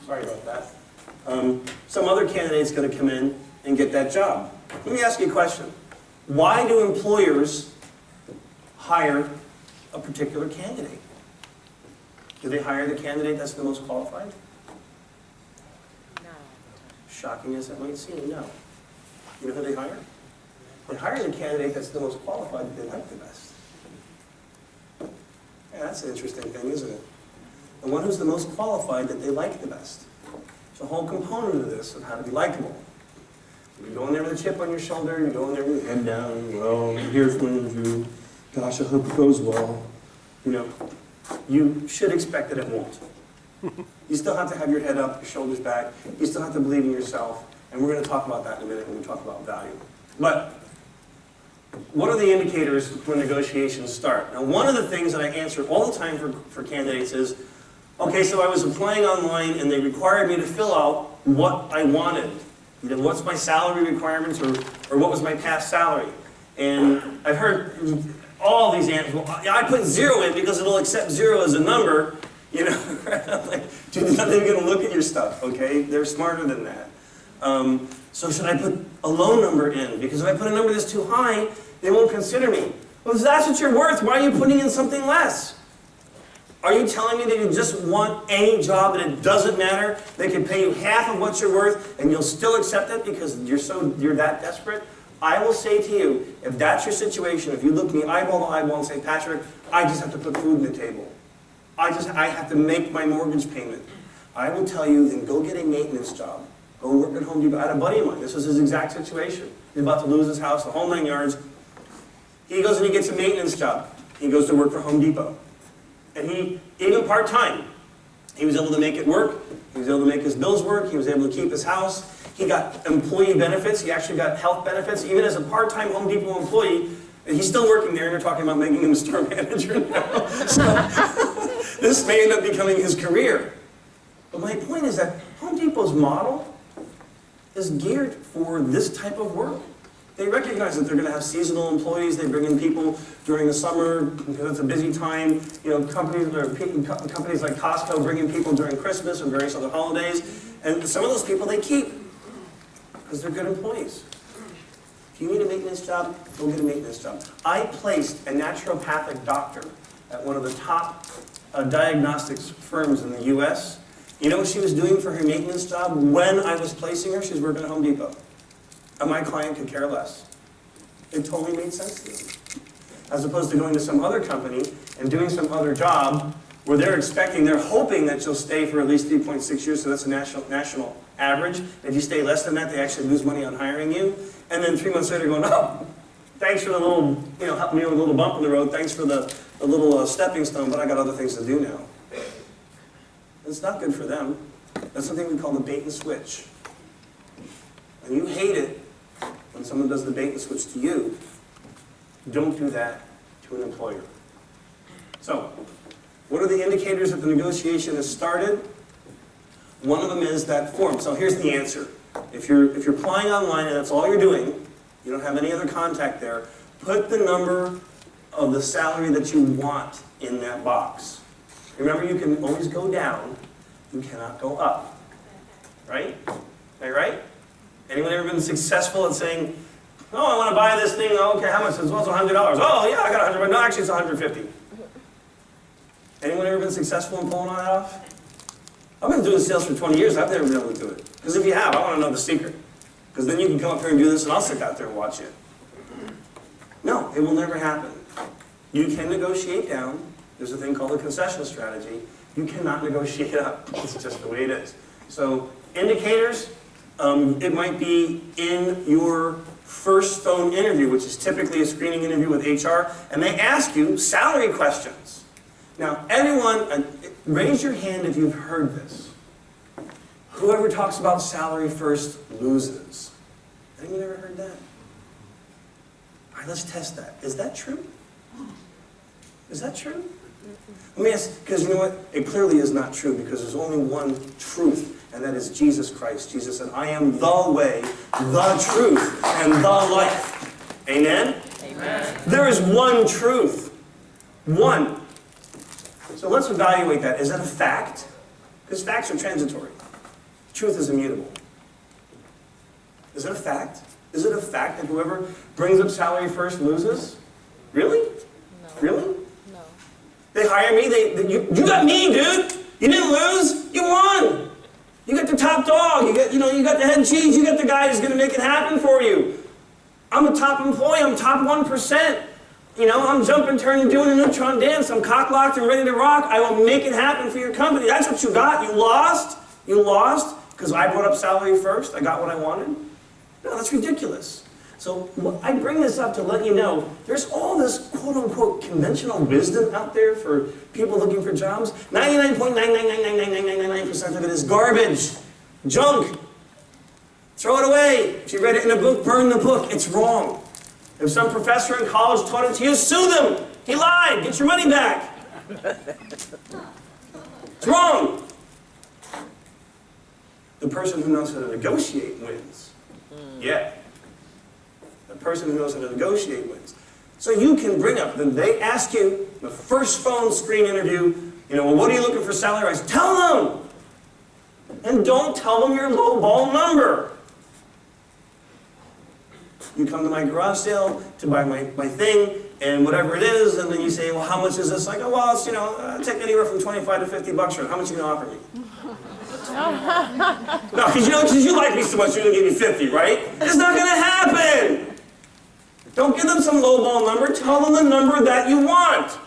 sorry about that. Some other candidate's going to come in and get that job. Let me ask you a question. Why do employers hire a particular candidate? Do they hire the candidate that's the most qualified? No. Shocking as that might seem, no. You know who they hire? They hire the candidate that's the most qualified that they like the best. Yeah, that's an interesting thing, isn't it? The one who's the most qualified that they like the best. It's a whole component of this, of how to be likable. You go in there with a chip on your shoulder, you go in there with your head down, well, here's what I'm going to do. Gosh, I hope it goes well. You know, you should expect that it won't. You still have to have your head up, your shoulders back. You still have to believe in yourself. And we're going to talk about that in a minute when we talk about value. But what are the indicators when negotiations start? Now, one of the things that I answer all the time for candidates is, okay, so I was applying online and they required me to fill out what I wanted. You know, what's my salary requirements or what was my past salary? And I've heard all these answers. Well, I put 0 in because it'll accept 0 as a number. You know, I'm like, dude, they're not even going to look at your stuff, okay? They're smarter than that. So should I put a low number in? Because if I put a number that's too high, they won't consider me. Well, if that's what you're worth, why are you putting in something less? Are you telling me that you just want any job and it doesn't matter? They can pay you half of what you're worth and you'll still accept it because you're that desperate? I will say to you, if that's your situation, if you look me eyeball to eyeball and say, Patrick, I just have to put food on the table. I have to make my mortgage payment. I will tell you, then go get a maintenance job. Go work at Home Depot. I had a buddy of mine. This was his exact situation. He's about to lose his house, the whole 9 yards. He goes and he gets a maintenance job. He goes to work for Home Depot. And he, even part-time, he was able to make it work. He was able to make his bills work. He was able to keep his house. He got employee benefits. He actually got health benefits. Even as a part-time Home Depot employee, and he's still working there, and they're talking about making him a store manager now. So this may end up becoming his career. But my point is that Home Depot's model is geared for this type of work. They recognize that they're going to have seasonal employees. They bring in people during the summer because it's a busy time. You know, companies like Costco bring in people during Christmas and various other holidays. And some of those people they keep because they're good employees. If you need a maintenance job, go get a maintenance job. I placed a naturopathic doctor at one of the top diagnostics firms in the U.S. You know what she was doing for her maintenance job when I was placing her? She was working at Home Depot. And my client could care less. It totally made sense to them. As opposed to going to some other company and doing some other job where they're hoping that you'll stay for at least 3.6 years, so that's a national average. If you stay less than that, they actually lose money on hiring you. And then 3 months later going, oh, thanks for the little, help me with a little bump in the road, thanks for the little stepping stone, but I got other things to do now. It's not good for them. That's something we call the bait and switch. And you hate it when someone does the bait and switch to you. Don't do that to an employer. So, what are the indicators that the negotiation has started? One of them is that form. So here's the answer. If you're applying online and that's all you're doing, you don't have any other contact there, put the number of the salary that you want in that box. Remember, you can always go down, you cannot go up. Right? Am I right? Anyone ever been successful at saying, oh, I want to buy this thing, oh, okay, how much? It's $100. Oh, yeah, I got $100, but no, actually it's $150. Anyone ever been successful in pulling all that off? I've been doing sales for 20 years, I've never been able to do it. Because if you have, I want to know the secret. Because then you can come up here and do this and I'll sit out there and watch it. No, it will never happen. You can negotiate down. There's a thing called a concession strategy. You cannot negotiate up. It's just the way it is. So, indicators, it might be in your first phone interview, which is typically a screening interview with HR, and they ask you salary questions. Now, everyone, raise your hand if you've heard this. Whoever talks about salary first loses. Anyone ever heard that? All right, let's test that. Is that true? Is that true? Let me ask, because you know what? It clearly is not true, because there's only one truth, and that is Jesus Christ. Jesus said, I am the way, the truth, and the life. Amen? Amen. There is one truth. One. So let's evaluate that. Is that a fact? Because facts are transitory. Truth is immutable. Is it a fact? Is it a fact that whoever brings up salary first loses? Really? No. Really? No. They hire me, you got me, dude! You didn't lose, you won! You got the top dog, you got the head cheese, you got the guy who's gonna make it happen for you. I'm a top employee, I'm top 1%. I'm jumping, turning, doing a neutron dance, I'm cock-locked and ready to rock. I will make it happen for your company. That's what you got. You lost, because I brought up salary first, I got what I wanted. No, that's ridiculous. So I bring this up to let you know, there's all this quote-unquote conventional wisdom out there for people looking for jobs. 99.9999999% of it is garbage, junk. Throw it away. If you read it in a book, burn the book. It's wrong. If some professor in college taught it to you, sue them. He lied. Get your money back. It's wrong. The person who knows how to negotiate wins. Yeah. The person who knows how to negotiate wins. So you can bring up, then they ask you, the first phone screen interview, well, what are you looking for salary-wise? Tell them! And don't tell them your lowball number. You come to my garage sale to buy my thing, and whatever it is, and then you say, well, how much is this? Like, oh, well, it's, take anywhere from $25 to $50 for it. How much are you going to offer me? No, because you like me so much, you're going to give me 50, right? It's not going to happen. Don't give them some lowball number. Tell them the number that you want.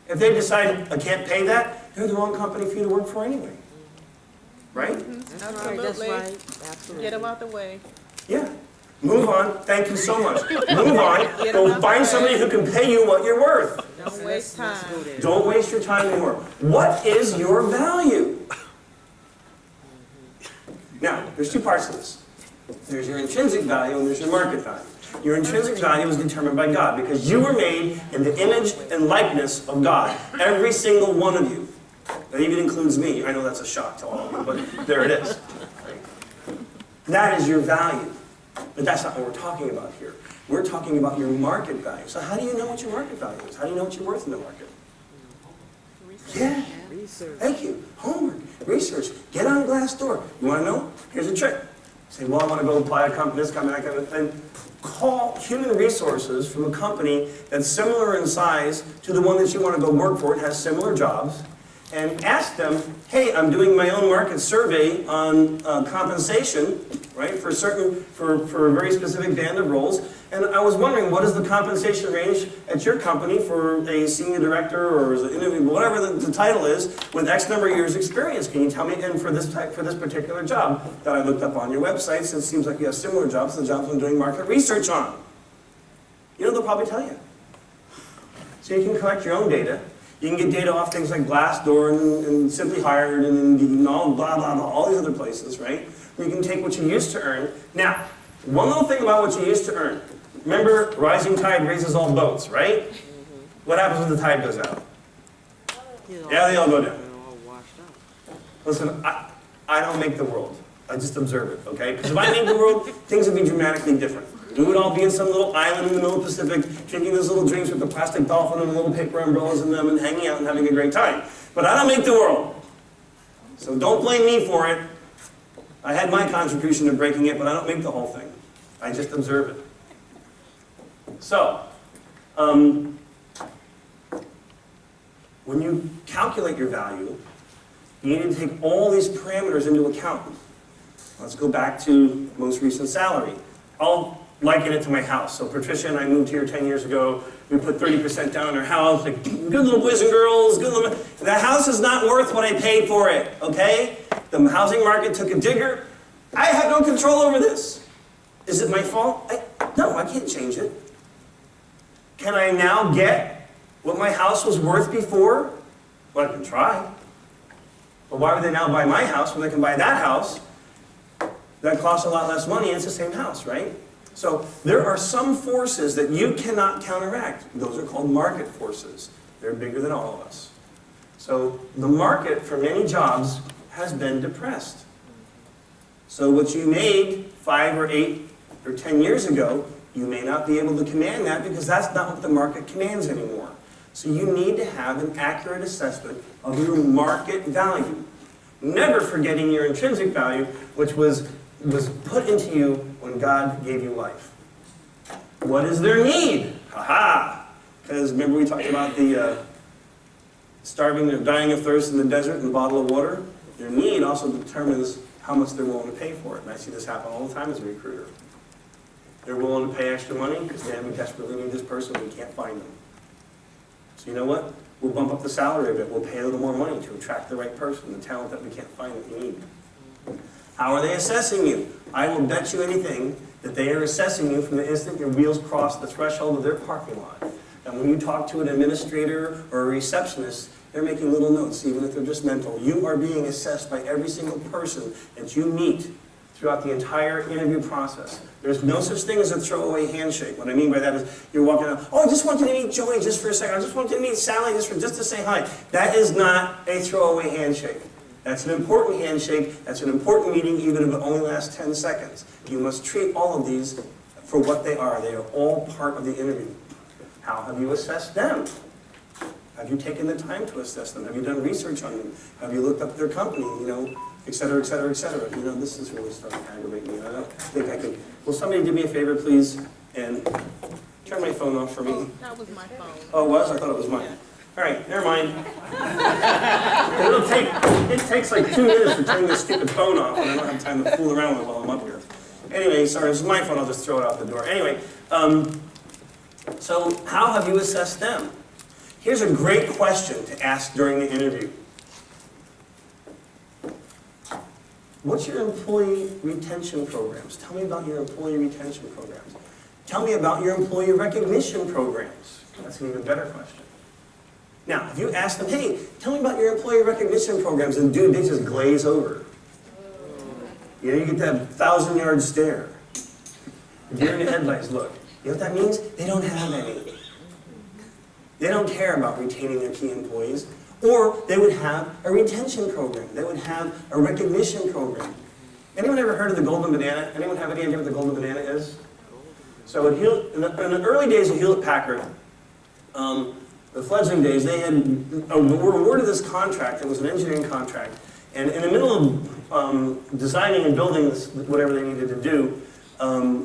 If they decide, I can't pay that, they're the wrong company for you to work for anyway. Right? Absolutely. That's right. Absolutely. Get them out the way. Yeah. Move on. Thank you so much. Move on. Go find somebody who can pay you what you're worth. Don't waste time. Don't waste your time anymore. What is your value? Now, there's two parts to this. There's your intrinsic value and there's your market value. Your intrinsic value is determined by God because you were made in the image and likeness of God. Every single one of you. That even includes me. I know that's a shock to all of you, but there it is. That is your value. But that's not what we're talking about here. We're talking about your market value. So how do you know what your market value is? How do you know what you're worth in the market? Yeah. Research. Thank you. Homework, research, get on Glassdoor. You want to know? Here's a trick. Say, well, I want to go apply a company, this company, that company, and call human resources from a company that's similar in size to the one that you want to go work for. It has similar jobs. And ask them, hey, I'm doing my own market survey on compensation, right, for a very specific band of roles. And I was wondering, what is the compensation range at your company for a senior director or as an interview, whatever the title is, with X number of years experience? Can you tell me? And for this particular job that I looked up on your website, since it seems like you have similar jobs to the jobs I'm doing market research on. You know, they'll probably tell you. So you can collect your own data. You can get data off things like Glassdoor and Simply Hired and all blah, blah, blah, all these other places, right? You can take what you used to earn. Now, one little thing about what you used to earn. Remember, rising tide raises all boats, right? What happens when the tide goes out? Yeah, they all go down. Listen, I don't make the world. I just observe it, okay? Because if I made the world, things would be dramatically different. We would all be in some little island in the middle of the Pacific, drinking those little drinks with the plastic dolphin and little paper umbrellas in them and hanging out and having a great time. But I don't make the world. So don't blame me for it. I had my contribution to breaking it, but I don't make the whole thing. I just observe it. So, when you calculate your value, you need to take all these parameters into account. Let's go back to most recent salary. I'll liken it to my house. So Patricia and I moved here 10 years ago. We put 30% down on our house. Like, good little boys and girls, good little... That house is not worth what I paid for it, okay? The housing market took a digger. I had no control over this. Is it my fault? No, I can't change it. Can I now get what my house was worth before? Well, I can try. But why would they now buy my house when they can buy that house? That costs a lot less money and it's the same house, right? So there are some forces that you cannot counteract. Those are called market forces. They're bigger than all of us. So the market for many jobs has been depressed. So what you made 5 or 8 or 10 years ago, you may not be able to command that because that's not what the market commands anymore. So you need to have an accurate assessment of your market value. Never forgetting your intrinsic value, which was put into you when God gave you life. What is their need? Ha-ha! Because remember we talked about the starving or dying of thirst in the desert and a bottle of water? Their need also determines how much they're willing to pay for it. And I see this happen all the time as a recruiter. They're willing to pay extra money because, damn, we desperately need this person and we can't find them. So you know what? We'll bump up the salary a bit. We'll pay a little more money to attract the right person, the talent that we can't find that we need. How are they assessing you? I will bet you anything that they are assessing you from the instant your wheels cross the threshold of their parking lot. And when you talk to an administrator or a receptionist, they're making little notes, even if they're just mental. You are being assessed by every single person that you meet throughout the entire interview process. There's no such thing as a throwaway handshake. What I mean by that is you're walking out, oh, I just want you to meet Joey just for a second. I just want you to meet Sally just to say hi. That is not a throwaway handshake. That's an important handshake. That's an important meeting, even if it only lasts 10 seconds. You must treat all of these for what they are. They are all part of the interview. How have you assessed them? Have you taken the time to assess them? Have you done research on them? Have you looked up their company, et cetera, et cetera, et cetera? This is really starting to aggravate me. I don't think I can. Will somebody do me a favor, please, and turn my phone off for me? That was my phone. Oh, it was? I thought it was mine. All right, never mind. It takes like 2 minutes to turn this stupid phone off, and I don't have time to fool around with it while I'm up here. Anyway, sorry, this is my phone. I'll just throw it out the door. Anyway, so how have you assessed them? Here's a great question to ask during the interview. What's your employee retention programs? Tell me about your employee retention programs. Tell me about your employee recognition programs. That's an even better question. Now, if you ask them, hey, tell me about your employee recognition programs, and dude, they just glaze over. You get that 1,000-yard stare. Deer in the headlights look. You know what that means? They don't have any. They don't care about retaining their key employees. Or they would have a retention program. They would have a recognition program. Anyone ever heard of the golden banana? Anyone have any idea what the golden banana is? So in the early days of Hewlett-Packard, the fledgling days, they were awarded this contract. It was an engineering contract. And in the middle of designing and building this, whatever they needed to do,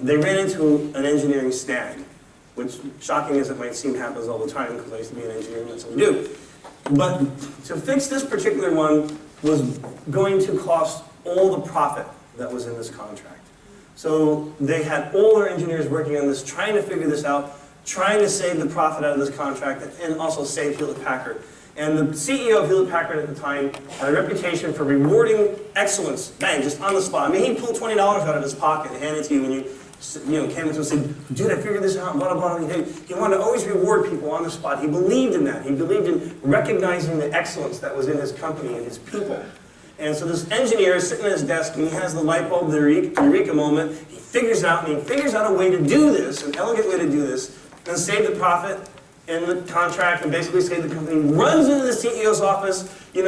they ran into an engineering snag, which, shocking as it might seem, happens all the time, because I used to be an engineer and that's what we do. But to fix this particular one was going to cost all the profit that was in this contract. So they had all their engineers working on this, trying to figure this out, trying to save the profit out of this contract, and also save Hewlett-Packard. And the CEO of Hewlett-Packard at the time had a reputation for rewarding excellence, bang, just on the spot. I mean, he'd pull $20 out of his pocket and hand it to you when you came into him and said, dude, I figured this out, blah, blah, blah. He wanted to always reward people on the spot. He believed in that. He believed in recognizing the excellence that was in his company and his people. And so this engineer is sitting at his desk and he has the light bulb, the eureka moment. He figures out a way to do this, an elegant way to do this, and save the profit in the contract and basically save the company. Runs into the CEO's office, I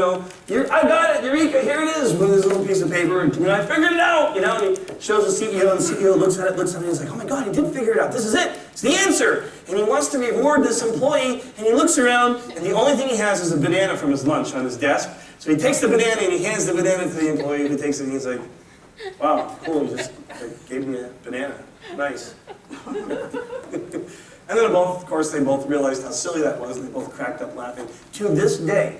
got it, eureka, here it is, with his little piece of paper, and I figured it out, and he shows the CEO, and the CEO looks at it, and he's like, oh my God, he did figure it out, this is it, it's the answer. And he wants to reward this employee, and he looks around, and the only thing he has is a banana from his lunch on his desk. So he takes the banana and he hands the banana to the employee who takes it and he's like, wow, cool, you just gave me a banana. Nice. And then of course, they both realized how silly that was and they both cracked up laughing. To this day,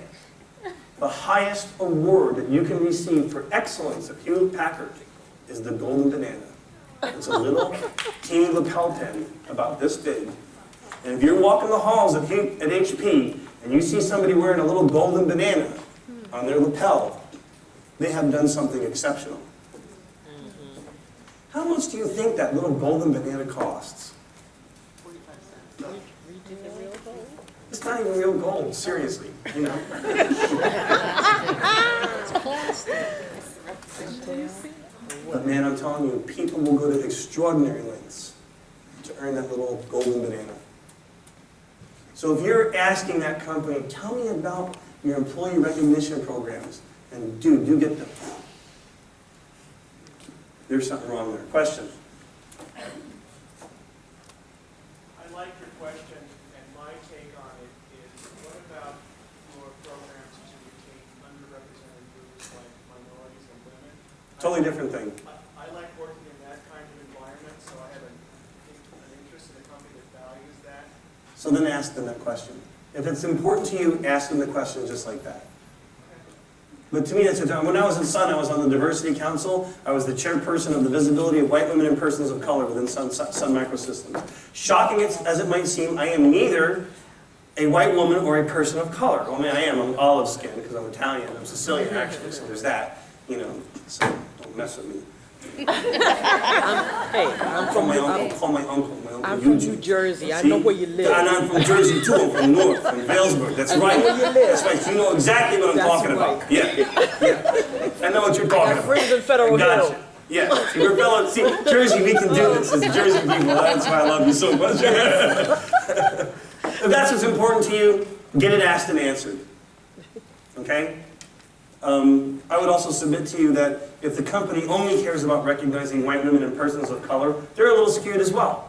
the highest award that you can receive for excellence at Hewlett-Packard is the golden banana. It's a little teeny lapel pin about this big. And if you're walking the halls at HP and you see somebody wearing a little golden banana on their lapel, they have done something exceptional. How much do you think that little golden banana costs? 45 cents. It's not even real gold, seriously, It's plastic. But man, I'm telling you, people will go to extraordinary lengths to earn that little golden banana. So if you're asking that company, tell me about your employee recognition programs, and do get them. There's something wrong there. Question? I like your question, and my take on it is, what about your programs to retain underrepresented groups like minorities and women? Totally different thing. I like working in that kind of environment, so I have an interest in a company that values that. So then ask them that question. If it's important to you, ask them the question just like that. But to me, that's when I was in Sun, I was on the Diversity Council. I was the chairperson of the visibility of white women and persons of color within Sun Microsystems. Shocking as it might seem, I am neither a white woman or a person of color. Well, I mean, I am. I'm olive skinned because I'm Italian. I'm Sicilian, actually, so there's that. So don't mess with me. I'm Call my uncle I'm from Eugene. New Jersey. I See? know where you live. And I'm from Jersey too. I'm from North, from Vailsburg. That's right. where you live. That's right. You know exactly what I'm That's talking right. about. Yeah. I know what you're talking got about. friends in Federal Gotcha. Hill. Yeah. See, we're fellow. See, Jersey, we can do this. It's Jersey people. That's why I love you so much. If that's what's important to you, get it asked and answered. Okay? I would also submit to you that if the company only cares about recognizing white women and persons of color, they're a little skewed as well.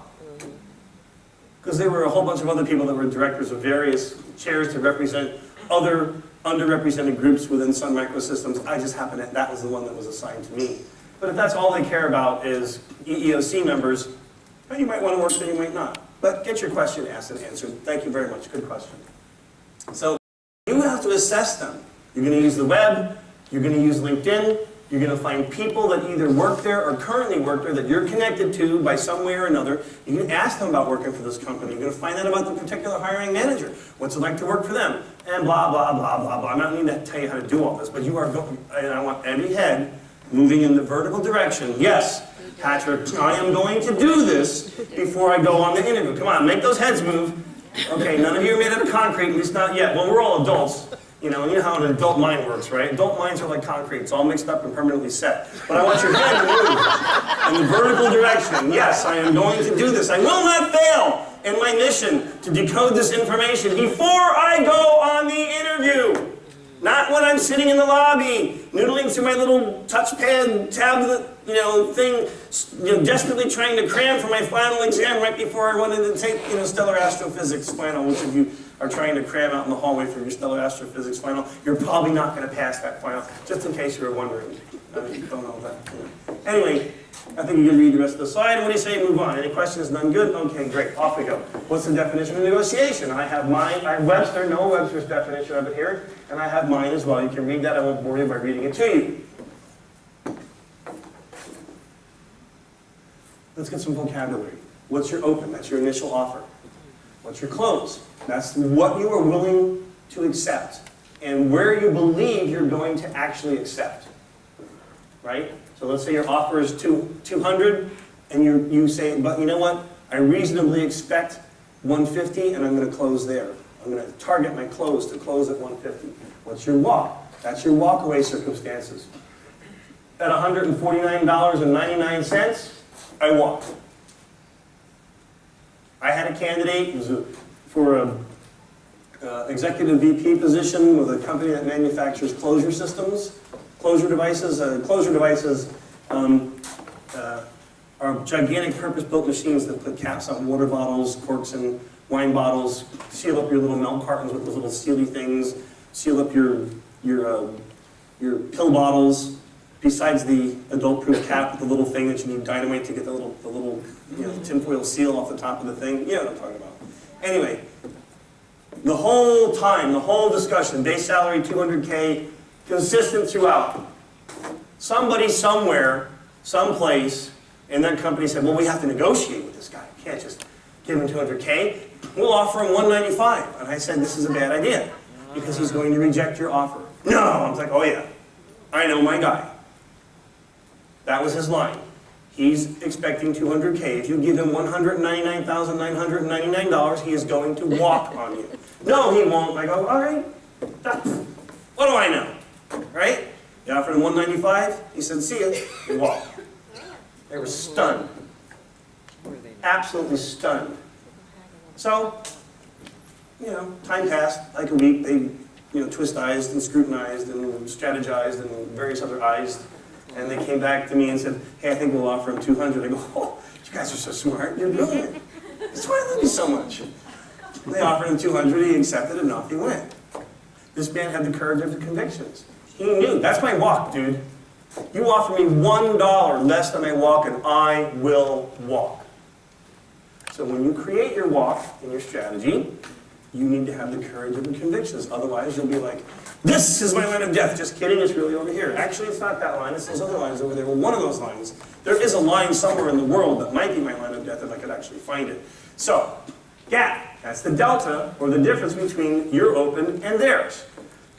Because there were a whole bunch of other people that were directors of various chairs to represent other underrepresented groups within Sun Microsystems. I just happened to, that was the one that was assigned to me. But if that's all they care about is EEOC members, well, you might want to work there, you might not. But get your question asked and answered. Thank you very much. Good question. So you have to assess them. You're going to use the web, you're going to use LinkedIn, you're going to find people that either work there or currently work there that you're connected to by some way or another. You can ask them about working for this company. You're going to find out about the particular hiring manager. What's it like to work for them? And blah, blah, blah, blah, blah. I'm not need to tell you how to do all this, but you are going, and I want every head moving in the vertical direction. Yes, Patrick, I am going to do this before I go on the interview. Come on, make those heads move. Okay, none of you are made out of concrete, at least not yet. Well, we're all adults. You know how an adult mind works, right? Adult minds are like concrete. It's all mixed up and permanently set. But I want your head to move in the vertical direction. Yes, I am going to do this. I will not fail in my mission to decode this information before I go on the interview. Not when I'm sitting in the lobby, noodling through my little touchpad tablet, thing, desperately trying to cram for my final exam right before I wanted to take, stellar astrophysics final. Which of you are trying to cram out in the hallway for your stellar astrophysics final? You're probably not going to pass that final, just in case you were wondering. I don't know that. Anyway, I think you can read the rest of the slide. What do you say? Move on. Any questions? None? Good? Okay, great. Off we go. What's the definition of negotiation? I have mine. I have Webster, Noah Webster's definition of it here, and I have mine as well. You can read that. I won't bore you by reading it to you. Let's get some vocabulary. What's your open? That's your initial offer. What's your close? That's what you are willing to accept and where you believe you're going to actually accept. Right? So let's say your offer is 200 and you say, but you know what? I reasonably expect 150 and I'm going to close there. I'm going to target my close to close at 150. What's your walk? That's your walkaway circumstances. At $149.99, I walked. I had a candidate, it was for an executive VP position with a company that manufactures closure systems, closure devices. Closure devices are gigantic purpose-built machines that put caps on water bottles, corks in wine bottles, seal up your little milk cartons with those little sealy things, seal up your pill bottles. Besides the adult-proof cap with the little thing that you need dynamite to get the little tinfoil seal off the top of the thing. You know what I'm talking about. Anyway, the whole time, the whole discussion, base salary $200K, consistent throughout. Somebody somewhere, someplace, in that company said, well, we have to negotiate with this guy. We can't just give him $200K. We'll offer him $195. And I said, this is a bad idea because he's going to reject your offer. No! I was like, oh yeah, I know my guy. That was his line. He's expecting $200K. If you give him $199,999, he is going to walk on you. No, he won't. I go, all right. What do I know? Right? You offered him $195. He said, see ya. He walked. They were stunned. Absolutely stunned. So, time passed, like a week. They, twist-eyed and scrutinized and strategized and various other eyes. And they came back to me and said, hey, I think we'll offer him $200. I go, oh, you guys are so smart. You're brilliant. That's why I love you so much. And they offered him $200. He accepted and off he went. This man had the courage of the convictions. He knew. That's my walk, dude. You offer me $1 less than I walk, and I will walk. So when you create your walk and your strategy, you need to have the courage of the convictions. Otherwise, you'll be like, this is my line of death. Just kidding, it's really over here. Actually, it's not that line. It's those other lines over there. Well, one of those lines. There is a line somewhere in the world that might be my line of death if I could actually find it. So, gap. That's the delta, or the difference between your open and theirs.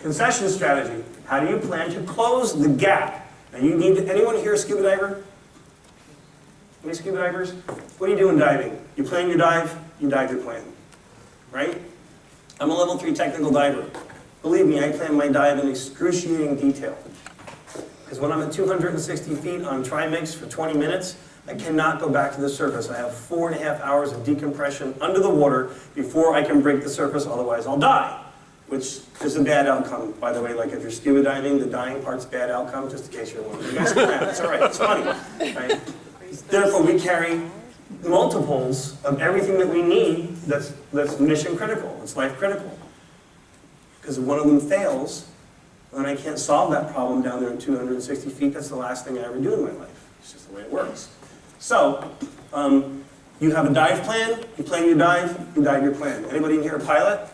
Concession strategy. How do you plan to close the gap? Now, you need to, anyone here a scuba diver? Any scuba divers? What are you doing diving? You plan your dive, you dive your plan. Right? I'm a level 3 technical diver. Believe me, I plan my dive in excruciating detail. Because when I'm at 260 feet on trimix for 20 minutes, I cannot go back to the surface. I have 4.5 hours of decompression under the water before I can break the surface, otherwise I'll die. Which is a bad outcome, by the way. Like if you're scuba diving, the dying part's bad outcome, just in case you're wondering. You guys can laugh, it's all right, it's funny. Right? Therefore, we carry multiples of everything that we need that's mission critical, it's life critical. Because if one of them fails, then I can't solve that problem down there at 260 feet. That's the last thing I ever do in my life. It's just the way it works. So, you have a dive plan, you plan your dive, you dive your plan. Anybody in here a pilot?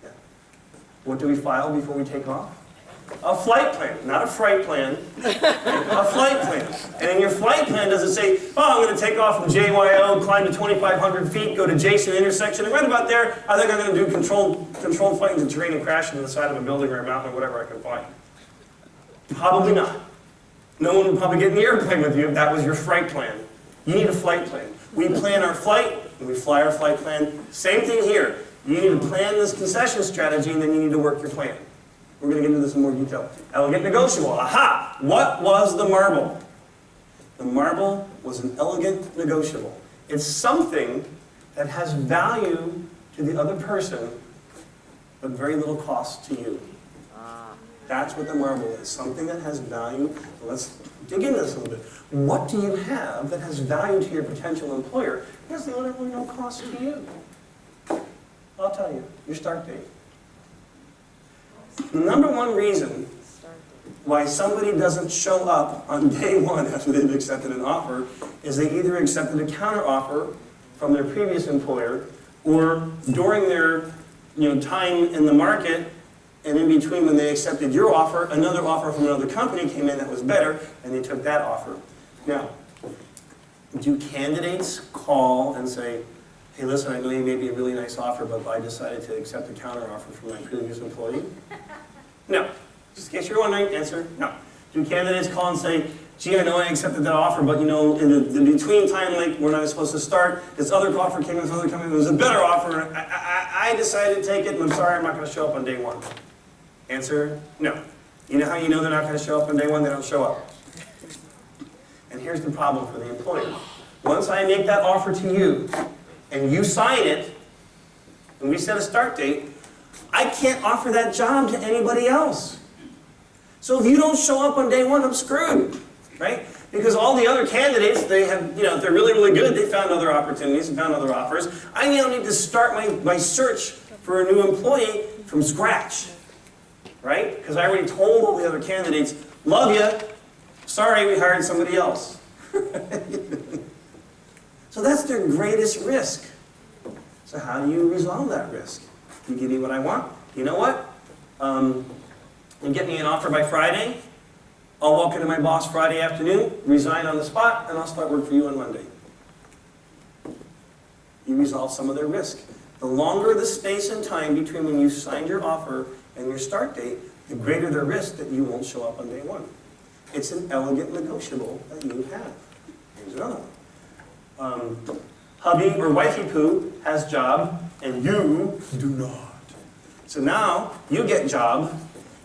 Yeah. What do we file before we take off? A flight plan, not a fright plan, a flight plan. And in your flight plan, does it say, oh, I'm going to take off from JYO, climb to 2,500 feet, go to Jason intersection, and right about there, I think I'm going to do controlled flight into terrain and crash into the side of a building or a mountain or whatever I can find? Probably not. No one would probably get in the airplane with you if that was your flight plan. You need a flight plan. We plan our flight, and we fly our flight plan. Same thing here. You need to plan this concession strategy, and then you need to work your plan. We're going to get into this in more detail. Elegant negotiable. Aha! What was the marble? The marble was an elegant negotiable. It's something that has value to the other person, but very little cost to you. That's what the marble is, something that has value. Let's dig into this a little bit. What do you have that has value to your potential employer? It has literally no cost to you. I'll tell you, your start date. The number one reason why somebody doesn't show up on day one after they've accepted an offer is they either accepted a counter offer from their previous employer, or during their time in the market, and in between when they accepted your offer, another offer from another company came in that was better, and they took that offer. Now, do candidates call and say, hey, listen, I know you made me a really nice offer, but I decided to accept a counter offer from my previous employee? No. Just in case you're wondering, answer, no. Do candidates call and say, gee, I know I accepted that offer, but in the between time, like when I was supposed to start, this other offer came in, this other company, it was a better offer, and I decided to take it, and I'm sorry, I'm not going to show up on day one. Answer, no. You know how you know they're not going to show up on day one? They don't show up. And here's the problem for the employer. Once I make that offer to you, and you sign it, and we set a start date, I can't offer that job to anybody else. So if you don't show up on day one, I'm screwed, right? Because all the other candidates, they have, if they're really, really good, they found other opportunities and found other offers. I now need to start my search for a new employee from scratch, right? Because I already told all the other candidates, love you, sorry, we hired somebody else. So that's their greatest risk. So how do you resolve that risk? You give me what I want. You know what? You get me an offer by Friday. I'll walk into my boss Friday afternoon, resign on the spot, and I'll start work for you on Monday. You resolve some of their risk. The longer the space and time between when you signed your offer and your start date, the greater the risk that you won't show up on day one. It's an elegant negotiable that you have. Here's another one. Hubby or wifey poo has job, and you do not. So now, you get job,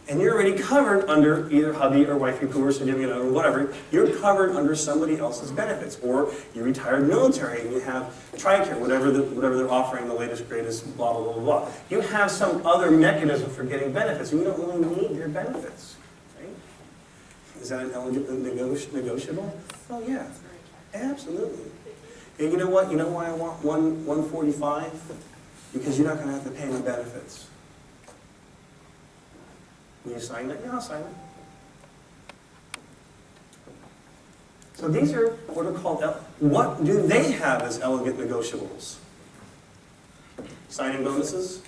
and you're already covered under either hubby or wifey poo or significant other or whatever. You're covered under somebody else's benefits. Or you're retired military and you have TRICARE, whatever they're offering, the latest, greatest, blah, blah, blah, blah. You have some other mechanism for getting benefits. You don't really need your benefits. Right? Is that an elegant negotiable? Oh, yeah. Absolutely. And you know what? You know why I want 145? Because you're not going to have to pay my benefits. Will you sign it? Yeah, I'll sign it. So these are what are called, what do they have as elegant negotiables? Signing bonuses.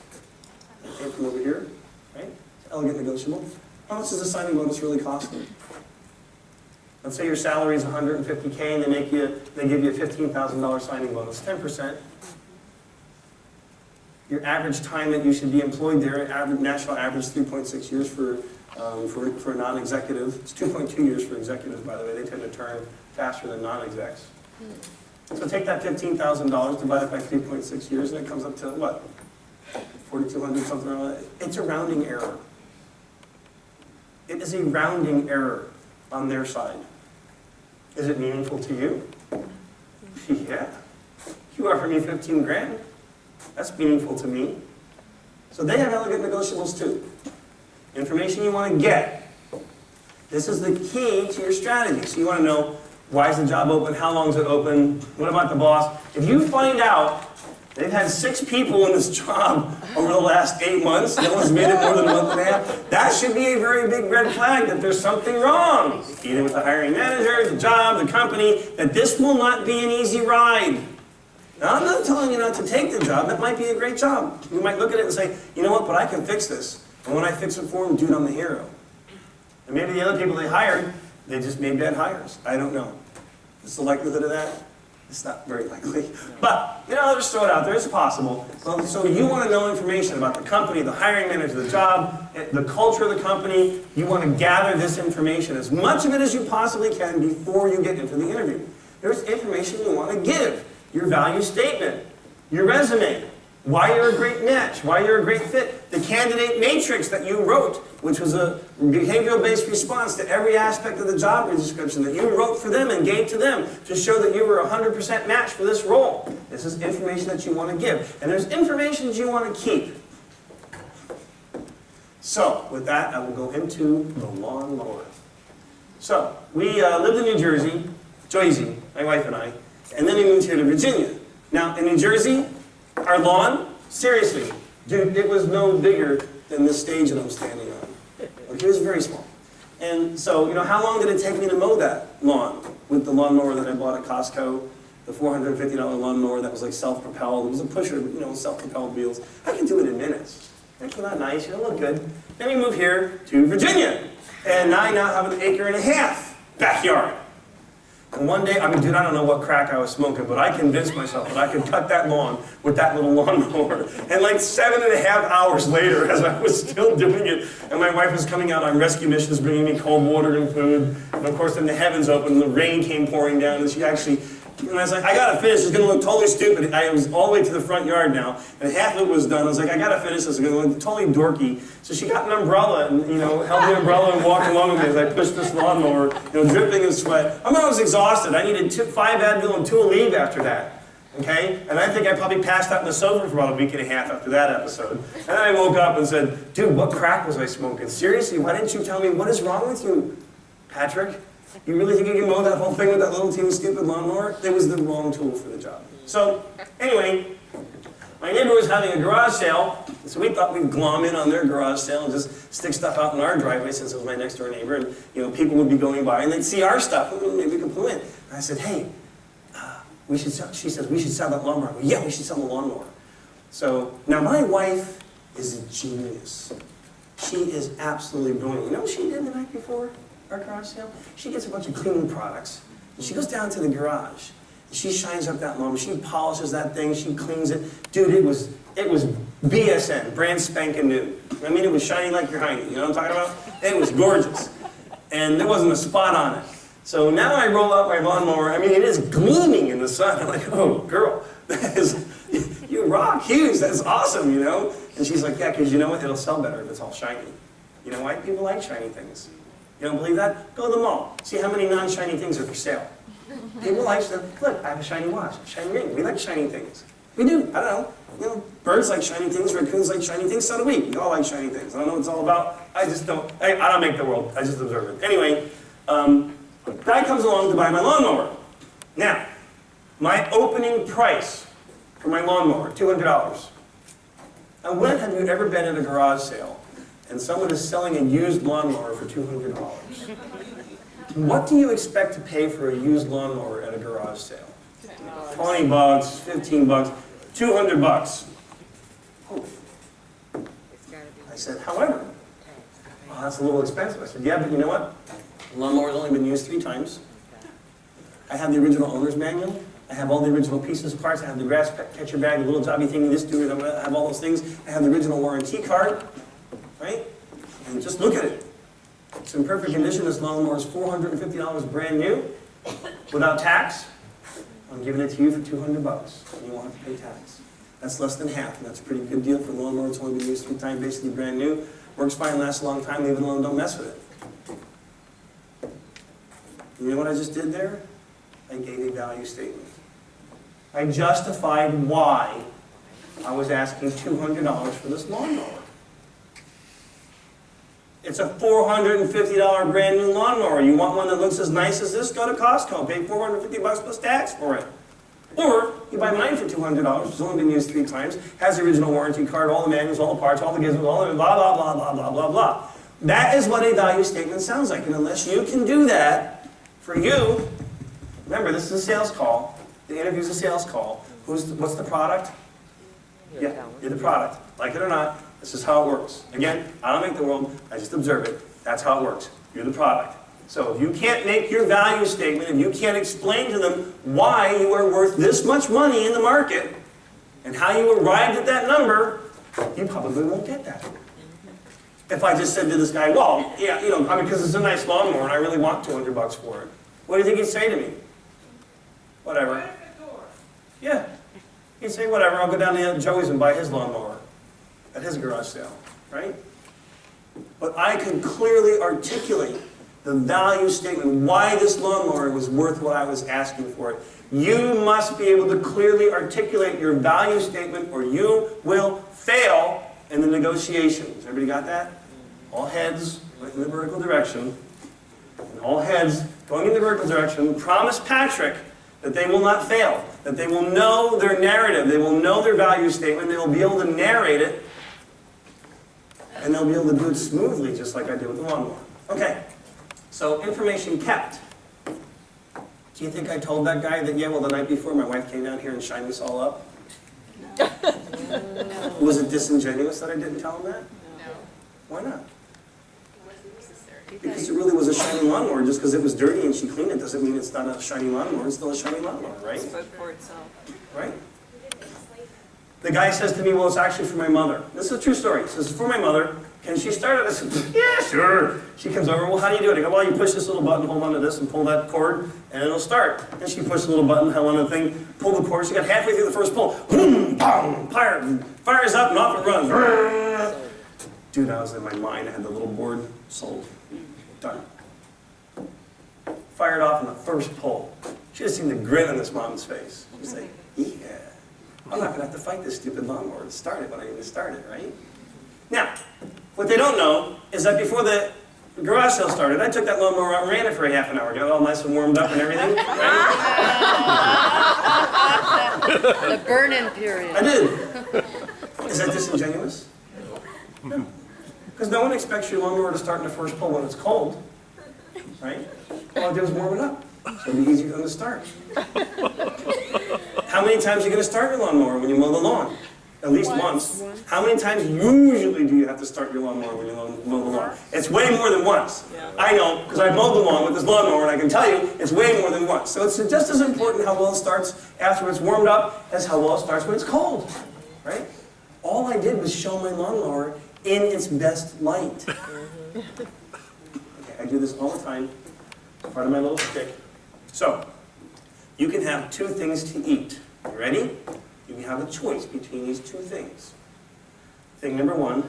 That came from over here, right? Elegant negotiable. How much does a signing bonus really cost them? Let's say your salary is $150K and they give you a $15,000 signing bonus, 10%. Your average time that you should be employed there, national average 3.6 years for a non-executive. It's 2.2 years for executives, by the way. They tend to turn faster than non-execs. So take that $15,000, divide it by 3.6 years, and it comes up to what? 4,200, something like that. It's a rounding error. It is a rounding error on their side. Is it meaningful to you? Yeah. You offer me 15 grand. That's meaningful to me. So they have elegant negotiables too. Information you want to get. This is the key to your strategy. So you want to know, why is the job open? How long is it open? What about the boss? If you find out they've had 6 people in this job over the last 8 months, no one's made it more than a month and a half, that should be a very big red flag that there's something wrong. Either with the hiring manager, the job, the company, that this will not be an easy ride. Now, I'm not telling you not to take the job. That might be a great job. You might look at it and say, you know what, but I can fix this. And when I fix it for them, dude, I'm the hero. And maybe the other people they hired, they just made bad hires. I don't know. What's the likelihood of that? It's not very likely. But, just throw it out there. It's possible. Well, so you want to know information about the company, the hiring manager, the job, the culture of the company. You want to gather this information, as much of it as you possibly can, before you get into the interview. There's information you want to give. Your value statement, your resume, why you're a great match, why you're a great fit, the candidate matrix that you wrote, which was a behavioral-based response to every aspect of the job description that you wrote for them and gave to them to show that you were a 100% match for this role. This is information that you want to give. And there's information that you want to keep. So, with that, I will go into the lawnmower. So, we lived in New Jersey, my wife and I, and then we moved here to Virginia. Now, in New Jersey, our lawn, seriously, dude, it was no bigger than this stage that I'm standing on. Like, it was very small. And so, how long did it take me to mow that lawn with the lawnmower that I bought at Costco, the $450 lawnmower that was like self-propelled? It was a pusher, self-propelled wheels. I can do it in minutes. Isn't that nice? Look good. Then we moved here to Virginia, and I now have an 1.5 acre backyard. And one day, dude, I don't know what crack I was smoking, but I convinced myself that I could cut that lawn with that little lawnmower. And like 7.5 hours later, as I was still doing it, and my wife was coming out on rescue missions, bringing me cold water and food, and of course then the heavens opened, and the rain came pouring down, and she actually, and I was like, I gotta finish, it's gonna look totally stupid. I was all the way to the front yard now, and half of it was done. I was like, I gotta finish this, it's gonna look totally dorky. So she got an umbrella and, held the umbrella and walked along with me as I pushed this lawnmower, dripping in sweat. I was exhausted. I needed 5 Advil and 2 Aleve after that, okay? And I think I probably passed out on the sofa for about 1.5 weeks after that episode. And then I woke up and said, dude, what crack was I smoking? Seriously, why didn't you tell me, what is wrong with you, Patrick? You really think you can mow that whole thing with that little teeny stupid lawnmower? It was the wrong tool for the job. So, anyway, my neighbor was having a garage sale, so we thought we'd glom in on their garage sale and just stick stuff out in our driveway since it was my next door neighbor, and people would be going by and they'd see our stuff, and maybe we could pull in. And I said, hey, she says, we should sell that lawnmower. I go, yeah, we should sell the lawnmower. So, now my wife is a genius. She is absolutely brilliant. You know what she did the night before our garage sale? She gets a bunch of cleaning products, and she goes down to the garage. She shines up that lawnmower, she polishes that thing, she cleans it. Dude, it was BSN, brand spanking new. It was shiny like your hiney, you know what I'm talking about? It was gorgeous. And there wasn't a spot on it. So now I roll out my lawnmower, it is gleaming in the sun. I'm like, oh, girl, you rock, Hughes, that's awesome, And she's like, yeah, because you know what, it'll sell better if it's all shiny. You know why? People like shiny things. You don't believe that? Go to the mall, see how many non-shiny things are for sale. People like them. Look, I have a shiny watch, a shiny ring. We like shiny things. We do. I don't know. Birds like shiny things. Raccoons like shiny things. So do we. We all like shiny things. I don't know what it's all about. I just don't. I don't make the world. I just observe it. Anyway, guy comes along to buy my lawnmower. Now, my opening price for my lawnmower, $200. Now, when have you ever been at a garage sale and someone is selling a used lawnmower for $200? What do you expect to pay for a used lawnmower at a garage sale? $20, $15, $200. Oh. I said, however, well, that's a little expensive. I said, yeah, but you know what? The lawnmower's only been used 3 times. I have the original owner's manual. I have all the original pieces, parts. I have the grass catcher bag, the little jobby thing, this, do it. I have all those things. I have the original warranty card, right? And just look at it. It's in perfect condition. This lawnmower is $450 brand new, without tax. I'm giving it to you for $200, and you won't have to pay tax. That's less than half, and that's a pretty good deal for a lawnmower. It's only been used 3 times, basically brand new. Works fine, lasts a long time, leave it alone, don't mess with it. You know what I just did there? I gave a value statement. I justified why I was asking $200 for this lawnmower. It's a $450 brand new lawnmower. You want one that looks as nice as this? Go to Costco. Pay $450 plus tax for it. Or you buy mine for $200. It's only been used 3 times. Has the original warranty card, all the manuals, all the parts, all the gizmos, all the blah, blah, blah, blah, blah, blah, blah. That is what a value statement sounds like. And unless you can do that for you, remember, this is a sales call. The interview is a sales call. What's the product? Yeah, you're the product. Like it or not, this is how it works. Again, I don't make the world, I just observe it. That's how it works. You're the product. So if you can't make your value statement, and you can't explain to them why you are worth this much money in the market, and how you arrived at that number, you probably won't get that. If I just said to this guy, well, yeah, because it's a nice lawnmower and I really want $200 for it. What do you think he'd say to me? Whatever. Yeah. He'd say, whatever, I'll go down to Joey's and buy his lawnmower at his garage sale, right? But I can clearly articulate the value statement, why this lawnmower was worth what I was asking for it. You must be able to clearly articulate your value statement or you will fail in the negotiations. Everybody got that? all heads went in the vertical direction, and all heads going in the vertical direction promise Patrick that they will not fail, that they will know their narrative, they will know their value statement, they will be able to narrate it, and they'll be able to do it smoothly, just like I did with the lawnmower. Okay, so information kept. Do you think I told that guy that, yeah, well, the night before my wife came down here and shined this all up? No. Was it disingenuous that I didn't tell him that? No. Why not? Wasn't necessary. Because it really was a shiny lawnmower. Just because it was dirty and she cleaned it doesn't mean it's not a shiny lawnmower. It's still a shiny lawnmower, right? Spoke for itself. Right? The guy says to me, well, it's actually for my mother. This is a true story. He says, it's for my mother. Can she start it? I said, yeah, sure. She comes over, well, how do you do it? I go, well, you push this little button, hold onto this, and pull that cord, and it'll start. And she pushed the little button, held on the thing, pulled the cord. She got halfway through the first pull. Boom, bang, fires up, and off it runs. Dude, I was in my mind. I had the little board sold. Done. Fired off in the first pull. She should have seen the grin on this mom's face. She's like, yeah, I'm not going to have to fight this stupid lawnmower to start it when I need to start it, right? Now, what they don't know is that before the garage sale started, I took that lawnmower out and ran it for a half an hour. Got it all nice and warmed up and everything. Right? The burn-in period. I did. Is that disingenuous? No. Because no one expects your lawnmower to start in the first pull when it's cold. Right? All I did was warm it up. So it'll be easier for them to start. How many times are you going to start your lawnmower when you mow the lawn? At least once. How many times usually do you have to start your lawnmower when you mow the lawn? It's way more than once. I know, because I mowed the lawn with this lawnmower, and I can tell you it's way more than once. So it's just as important how well it starts after it's warmed up as how well it starts when it's cold. Right? All I did was show my lawnmower in its best light. Okay, I do this all the time. Part of my little stick. So, you can have two things to eat. You ready? You have a choice between these two things. Thing number one,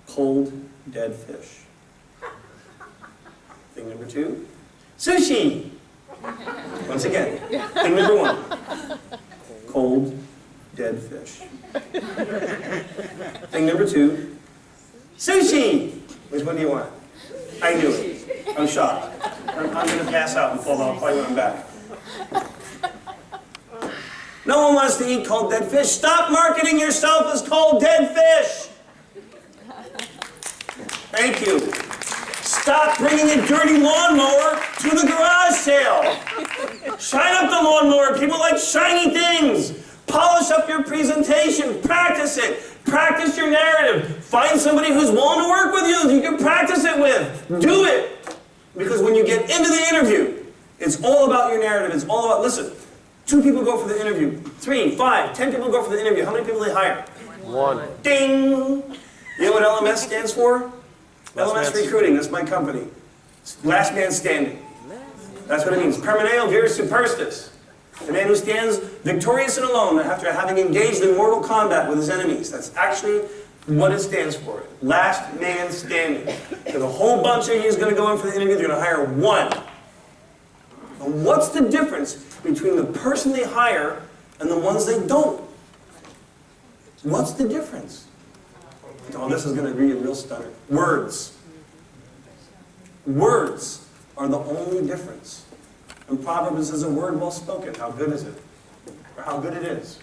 cold, dead fish. Thing number two, sushi. Once again, thing number one, cold, dead fish. Thing number two, sushi. Which one do you want? I knew it. I'm shocked. I'm going to pass out and fall down probably when I'm back. No one wants to eat cold dead fish. Stop marketing yourself as cold dead fish. Thank you. Stop bringing a dirty lawnmower to the garage sale. Shine up the lawnmower. People like shiny things. Polish up your presentation. Practice it. Practice your narrative. Find somebody who's willing to work with you that you can practice it with. Do it. Because when you get into the interview, it's all about your narrative. It's all about, listen, 2 people go for the interview. 3, 5, 10 people go for the interview. How many people do they hire? 1. Ding! You know what LMS stands for? LMS Recruiting. That's my company. Last man standing. That's what it means. Permaneo vir superstis. The man who stands victorious and alone after having engaged in mortal combat with his enemies. That's actually what it stands for. Last man standing. There's a whole bunch of you who's going to go in for the interview. They're going to hire 1. And what's the difference between the person they hire and the ones they don't? What's the difference? Oh, this is going to be a real stunner. Words. Words are the only difference. In Proverbs, says a word well spoken. How good is it? Or how good it is.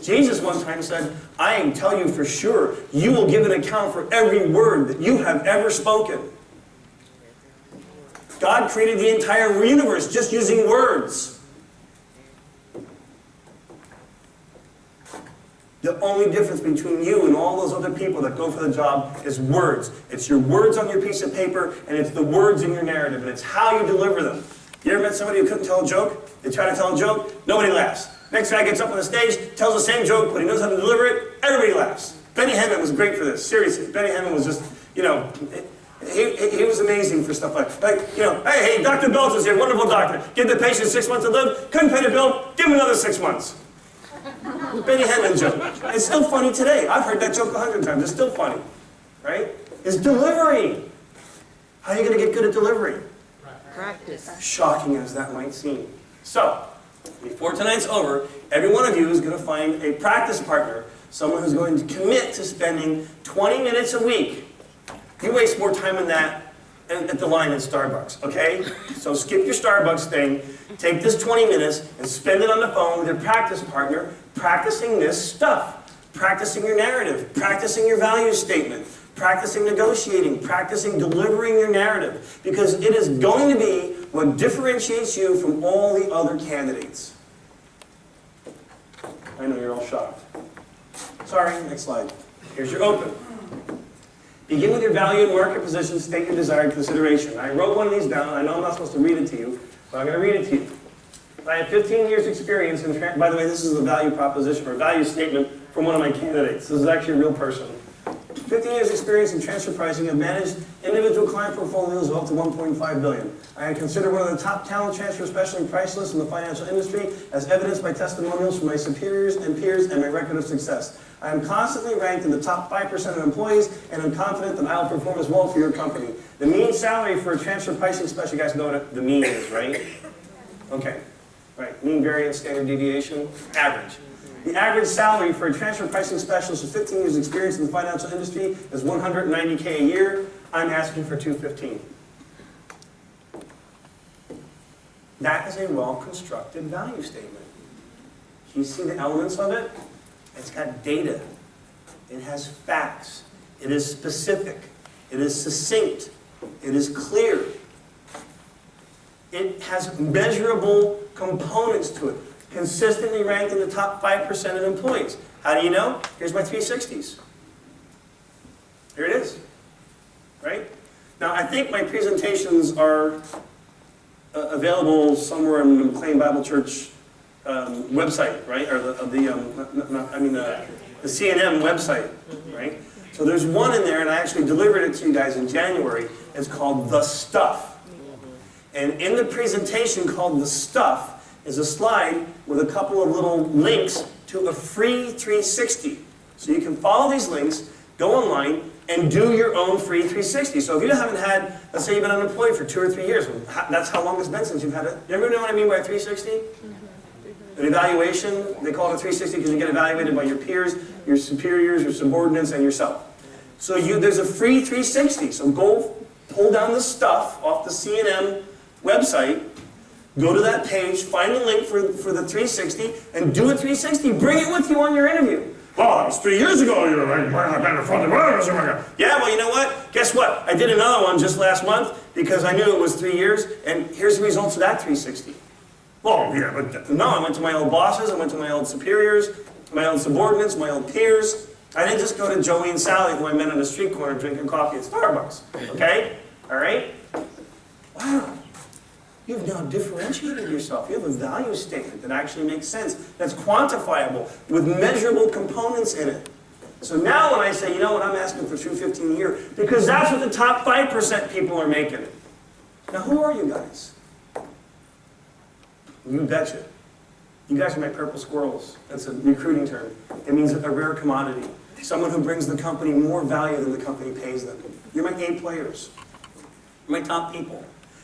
Jesus one time said, I tell you for sure, you will give an account for every word that you have ever spoken. God created the entire universe just using words. The only difference between you and all those other people that go for the job is words. It's your words on your piece of paper, and it's the words in your narrative, and it's how you deliver them. You ever met somebody who couldn't tell a joke? They try to tell a joke, nobody laughs. Next guy gets up on the stage, tells the same joke, but he knows how to deliver it, everybody laughs. Benny Himmon was great for this, seriously. Benny Himmon was just, you know, he was amazing for stuff like, you know, hey, Dr. Belch is here, wonderful doctor. Give the patient 6 months to live, couldn't pay the bill, give him another 6 months. Benny Himmon joke. It's still funny today. I've heard that joke 100 times. It's still funny, right? It's delivery. How are you going to get good at delivery? Practice. Shocking as that might seem. So, before tonight's over, every one of you is going to find a practice partner, someone who's going to commit to spending 20 minutes a week. You waste more time than that at the line at Starbucks, okay? So skip your Starbucks thing, take this 20 minutes and spend it on the phone with your practice partner, practicing this stuff. Practicing your narrative, practicing your value statement, practicing negotiating, practicing delivering your narrative. Because it is going to be what differentiates you from all the other candidates. I know you're all shocked. Sorry, next slide. Here's your open. Begin with your value and market position, state your desired consideration. I wrote one of these down. I know I'm not supposed to read it to you, but I'm going to read it to you. I have 15 years experience in, by the way, this is a value proposition or value statement from one of my candidates. This is actually a real person. 15 years experience in transfer pricing. I've managed individual client portfolios of up to $1.5 billion. I am considered one of the top talent transfer specialty price lists in the financial industry, as evidenced by testimonials from my superiors and peers and my record of success. I am constantly ranked in the top 5% of employees, and I'm confident that I will perform as well for your company. The mean salary for a transfer pricing specialist, you guys know what the mean is, right? Okay. Right, mean variance, standard deviation, average. The average salary for a transfer pricing specialist with 15 years experience in the financial industry is $190K a year. I'm asking for $215. That is a well-constructed value statement. You see the elements of it? It's got data. It has facts. It is specific. It is succinct. It is clear. It has measurable components to it. Consistently ranked in the top 5% of employees. How do you know? Here's my 360s. Here it is. Right? Now, I think my presentations are available somewhere on the McLean Bible Church website, right? Or the CNM website, right? So there's one in there, and I actually delivered it to you guys in January. It's called The Stuff. And in the presentation called The Stuff is a slide with a couple of little links to a free 360. So you can follow these links, go online, and do your own free 360. So if you haven't had, let's say you've been unemployed for 2 or 3 years, that's how long it's been since you've had it. You ever know what I mean by 360? An evaluation, they call it a 360 because you get evaluated by your peers, your superiors, your subordinates, and yourself. So there's a free 360. So go pull down the stuff off the CNM website, go to that page, find a link for the 360, and do a 360. Bring it with you on your interview. Well, that was 3 years ago. You're like, I've been in front of the yeah, well, you know what? Guess what? I did another one just last month because I knew it was 3 years, and here's the results of that 360. Well, yeah, but no, I went to my old bosses, I went to my old superiors, my old subordinates, my old peers. I didn't just go to Joey and Sally, who I met on the street corner drinking coffee at Starbucks. Okay? All right? Wow. You've now differentiated yourself. You have a value statement that actually makes sense, that's quantifiable, with measurable components in it. So now when I say, you know what, I'm asking for $215 a year, because that's what the top 5% people are making. Now who are you guys? You betcha. You guys are my purple squirrels. That's a recruiting term. It means a rare commodity. Someone who brings the company more value than the company pays them. You're my A players. You're my top people.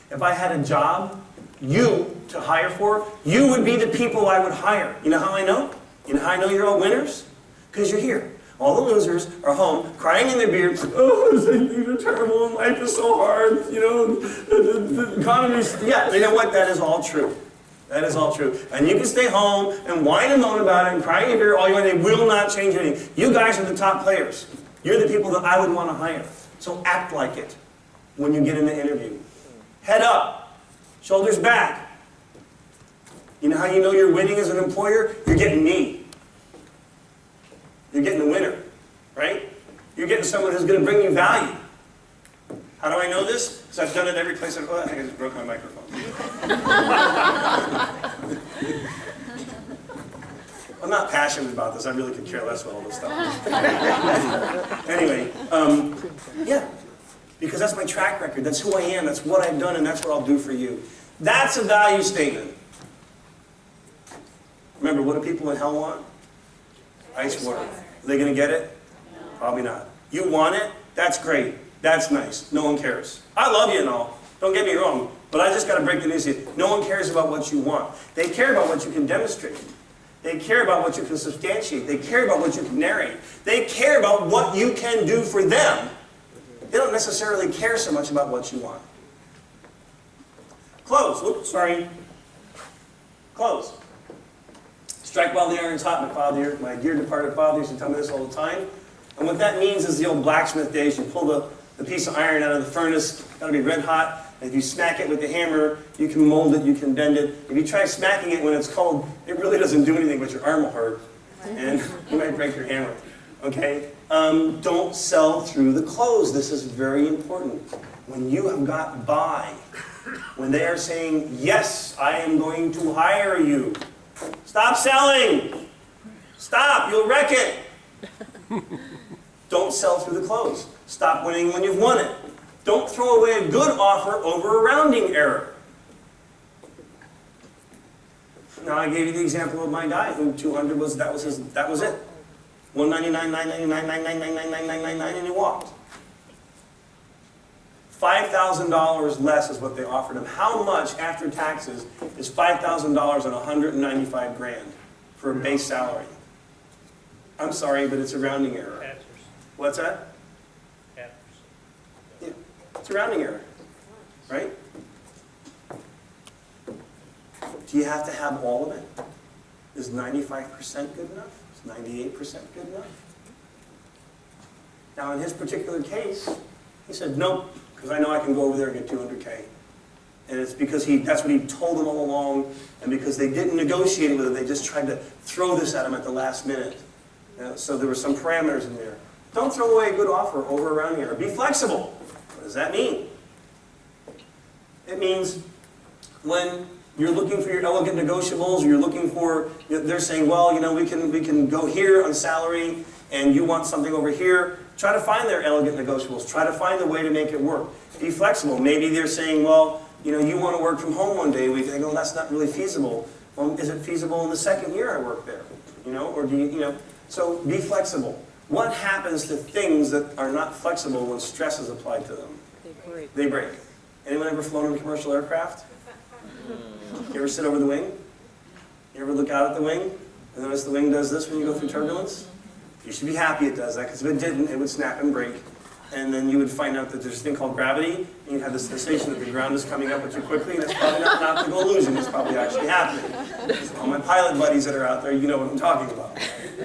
If I had a job, to hire for, you would be the people I would hire. You know how I know? You know how I know you're all winners? Because you're here. All the losers are home, crying in their beards, oh, things are terrible, life is so hard, you know, the economy's, yeah, you know what, that is all true. That is all true. And you can stay home and whine and moan about it and cry in your beer all you want, they will not change anything. You guys are the top players. You're the people that I would want to hire. So act like it when you get in the interview. Head up, shoulders back. You know how you know you're winning as an employer? You're getting me. You're getting the winner, right? You're getting someone who's going to bring you value. How do I know this? Because I've done it every place. I think I just broke my microphone. I'm not passionate about this. I really could care less about all this stuff. Anyway, yeah. Because that's my track record. That's who I am. That's what I've done, and that's what I'll do for you. That's a value statement. Remember, what do people in hell want? Ice water. Are they going to get it? Probably not. You want it? That's great. That's nice. No one cares. I love you and all. Don't get me wrong. But I just got to break the news to you. No one cares about what you want. They care about what you can demonstrate. They care about what you can substantiate. They care about what you can narrate. They care about what you can do for them. They don't necessarily care so much about what you want. Close. Oops, sorry. Close. Strike while the iron's hot, my dear departed father used to tell me this all the time. And what that means is the old blacksmith days. You pull the piece of iron out of the furnace, it's got to be red hot. And if you smack it with the hammer, you can mold it, you can bend it. If you try smacking it when it's cold, it really doesn't do anything, but your arm will hurt. And you might break your hammer. Okay? Don't sell through the close. This is very important. When you have got by, when they are saying, yes, I am going to hire you, stop selling. Stop, you'll wreck it. Don't sell through the close. Stop winning when you've won it. Don't throw away a good offer over a rounding error. Now I gave you the example of my guy who 200 was, that was it. 199, 999, 999, and he walked. $5,000 less is what they offered him. How much after taxes is $5,000 on 195 grand for a base salary? I'm sorry, but it's a rounding error. What's that? Yeah, it's a rounding error, right? Do you have to have all of it? Is 95% good enough? Is 98% good enough? Now, in his particular case, he said, nope, because I know I can go over there and get 200K. And it's because that's what he told them all along, and because they didn't negotiate with him, they just tried to throw this at him at the last minute. So there were some parameters in there. Don't throw away a good offer over a rounding error. Be flexible. What does that mean? It means when you're looking for your elegant negotiables, or you're looking for, they're saying, well, you know, we can go here on salary, and you want something over here. Try to find their elegant negotiables. Try to find a way to make it work. Be flexible. Maybe they're saying, well, you know, you want to work from home one day a week. They go, that's not really feasible. Well, is it feasible in the second year I work there? You know, or do you know? So be flexible. What happens to things that are not flexible when stress is applied to them? They break. They break. Anyone ever flown in a commercial aircraft? You ever sit over the wing? You ever look out at the wing and notice the wing does this when you go through turbulence? You should be happy it does that, because if it didn't, it would snap and break. And then you would find out that there's a thing called gravity, and you'd have the sensation that the ground is coming up at you quickly, and it's probably not an optical illusion, it's probably actually happening. So all my pilot buddies that are out there, you know what I'm talking about.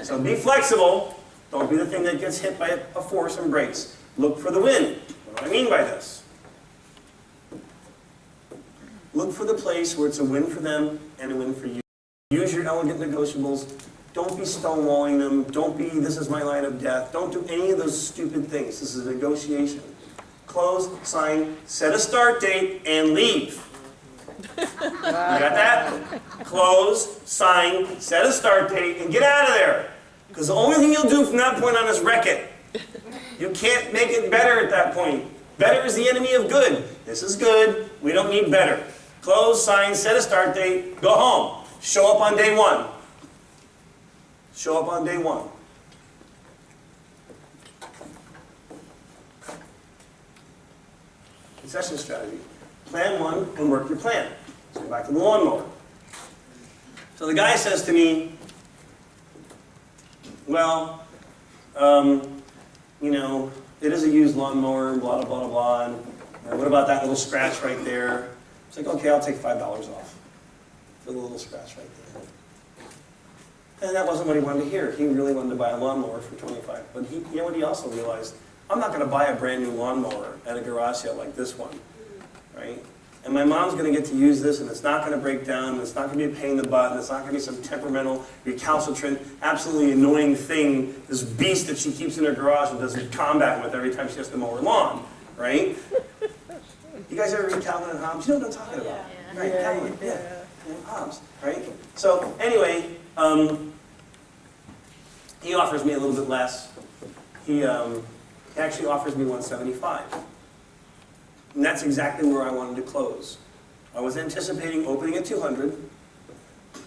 So be flexible. Don't be the thing that gets hit by a force and breaks. Look for the win. What do I mean by this? Look for the place where it's a win for them and a win for you. Use your elegant negotiables. Don't be stonewalling them. Don't be, this is my line of death. Don't do any of those stupid things. This is a negotiation. Close, sign, set a start date, and leave. You got that? Close, sign, set a start date, and get out of there. Because the only thing you'll do from that point on is wreck it. You can't make it better at that point. Better is the enemy of good. This is good. We don't need better. Close, sign, set a start date, go home. Show up on day one. Show up on day one. Concession strategy. Plan one and work your plan. So go back to the lawnmower. So the guy says to me, well, you know, it is a used lawnmower, and blah, blah, blah, blah, and what about that little scratch right there? It's like, okay, I'll take $5 off for the little scratch right there. And that wasn't what he wanted to hear. He really wanted to buy a lawnmower for $25. But you know what he also realized? I'm not going to buy a brand new lawnmower at a garage sale like this one, right? And my mom's going to get to use this, and it's not going to break down, and it's not going to be a pain in the butt, and it's not going to be some temperamental, recalcitrant, absolutely annoying thing, this beast that she keeps in her garage and does combat with every time she has to mow her lawn, right? You guys ever read Calvin and Hobbes? You know what I'm talking about, right? Calvin, yeah, Hobbes, right? So anyway, he offers me a little bit less. He actually offers me $175. And that's exactly where I wanted to close. I was anticipating opening at $200.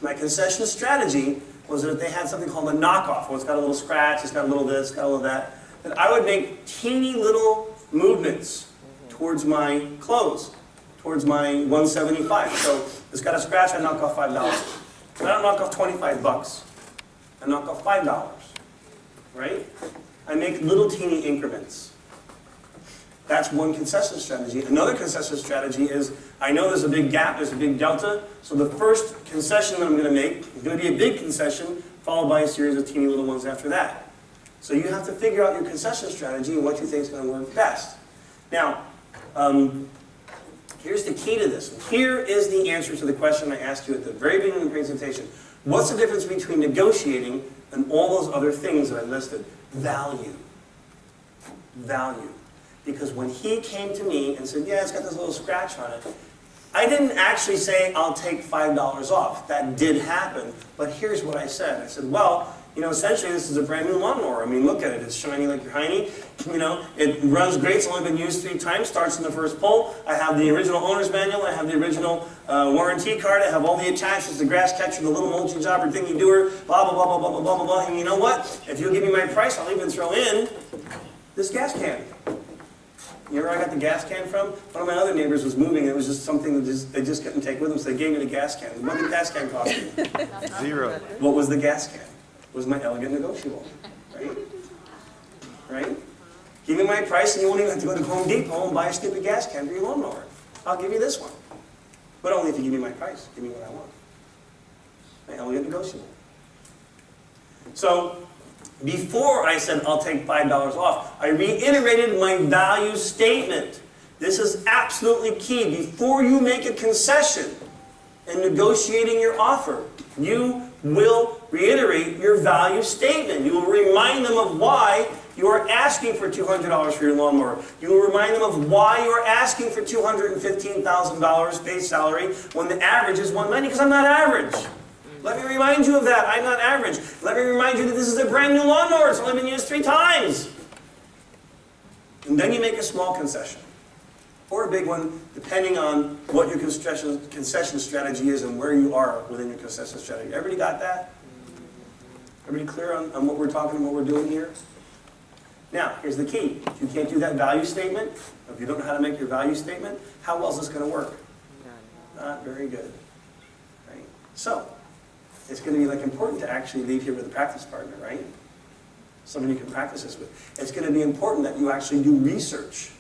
My concession strategy was that if they had something called a knockoff, well, it's got a little scratch, it's got a little this, it's got a little that I would make teeny little movements towards my close, towards my $175. So it's got a scratch, I knock off $5. I don't knock off 25 bucks. I knock off $5, right? I make little teeny increments. That's one concession strategy. Another concession strategy is, I know there's a big gap, there's a big delta, so the first concession that I'm going to make is going to be a big concession, followed by a series of teeny little ones after that. So you have to figure out your concession strategy and what you think is going to work best. Now, here's the key to this. Here is the answer to the question I asked you at the very beginning of the presentation. What's the difference between negotiating and all those other things that I listed? Value. Value. Because when he came to me and said, yeah, it's got this little scratch on it, I didn't actually say, I'll take $5 off. That did happen, but here's what I said. I said, well, you know, essentially this is a brand new lawnmower. I mean, look at it. It's shiny like your hiney. You know, it runs great. It's only been used 3 times. Starts in the first pull. I have the original owner's manual. I have the original warranty card. I have all the attachments, the grass catcher, the little mulching jobber, thingy doer, blah, blah, blah, blah, blah, blah, blah, blah, blah. And you know what? If you'll give me my price, I'll even throw in this gas can. You know where I got the gas can from? One of my other neighbors was moving. It was just something that they just couldn't take with them, so they gave me the gas can. What did the gas can cost me? $0. What was the gas can? It was my elegant negotiable. Right? Right? Give me my price and you won't even have to go to Home Depot and buy a stupid gas can for your lawnmower. I'll give you this one. But only if you give me my price. Give me what I want. My elegant negotiable. So, before I said I'll take $5 off, I reiterated my value statement. This is absolutely key. Before you make a concession in negotiating your offer, you will reiterate your value statement. You will remind them of why you are asking for $200 for your lawnmower. You will remind them of why you are asking for $215,000 base salary when the average is $190, because I'm not average. Let me remind you of that. I'm not average. Let me remind you that this is a brand new lawnmower. It's only been used 3 times. And then you make a small concession. Or a big one, depending on what your concession strategy is and where you are within your concession strategy. Everybody got that? Everybody clear on what we're talking and what we're doing here? Now, here's the key. If you can't do that value statement, if you don't know how to make your value statement, how well is this going to work? Not very good. Right? So, it's going to be like important to actually leave here with a practice partner, right? Someone you can practice this with. It's going to be important that you actually do research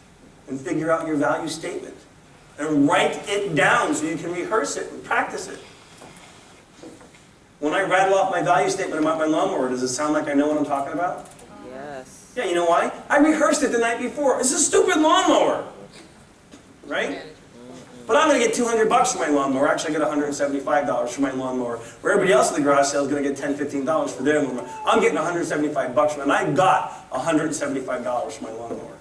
and figure out your value statement and write it down so you can rehearse it and practice it. When I rattle off my value statement about my lawnmower, does it sound like I know what I'm talking about? Yes. Yeah, you know why? I rehearsed it the night before. It's a stupid lawnmower, right? But I'm going to get $200 for my lawnmower. Actually, I get $175 for my lawnmower. Where everybody else in the garage sale is going to get $10, $15 for their lawnmower. I'm getting $175 from it, and I got $175 for my lawnmower.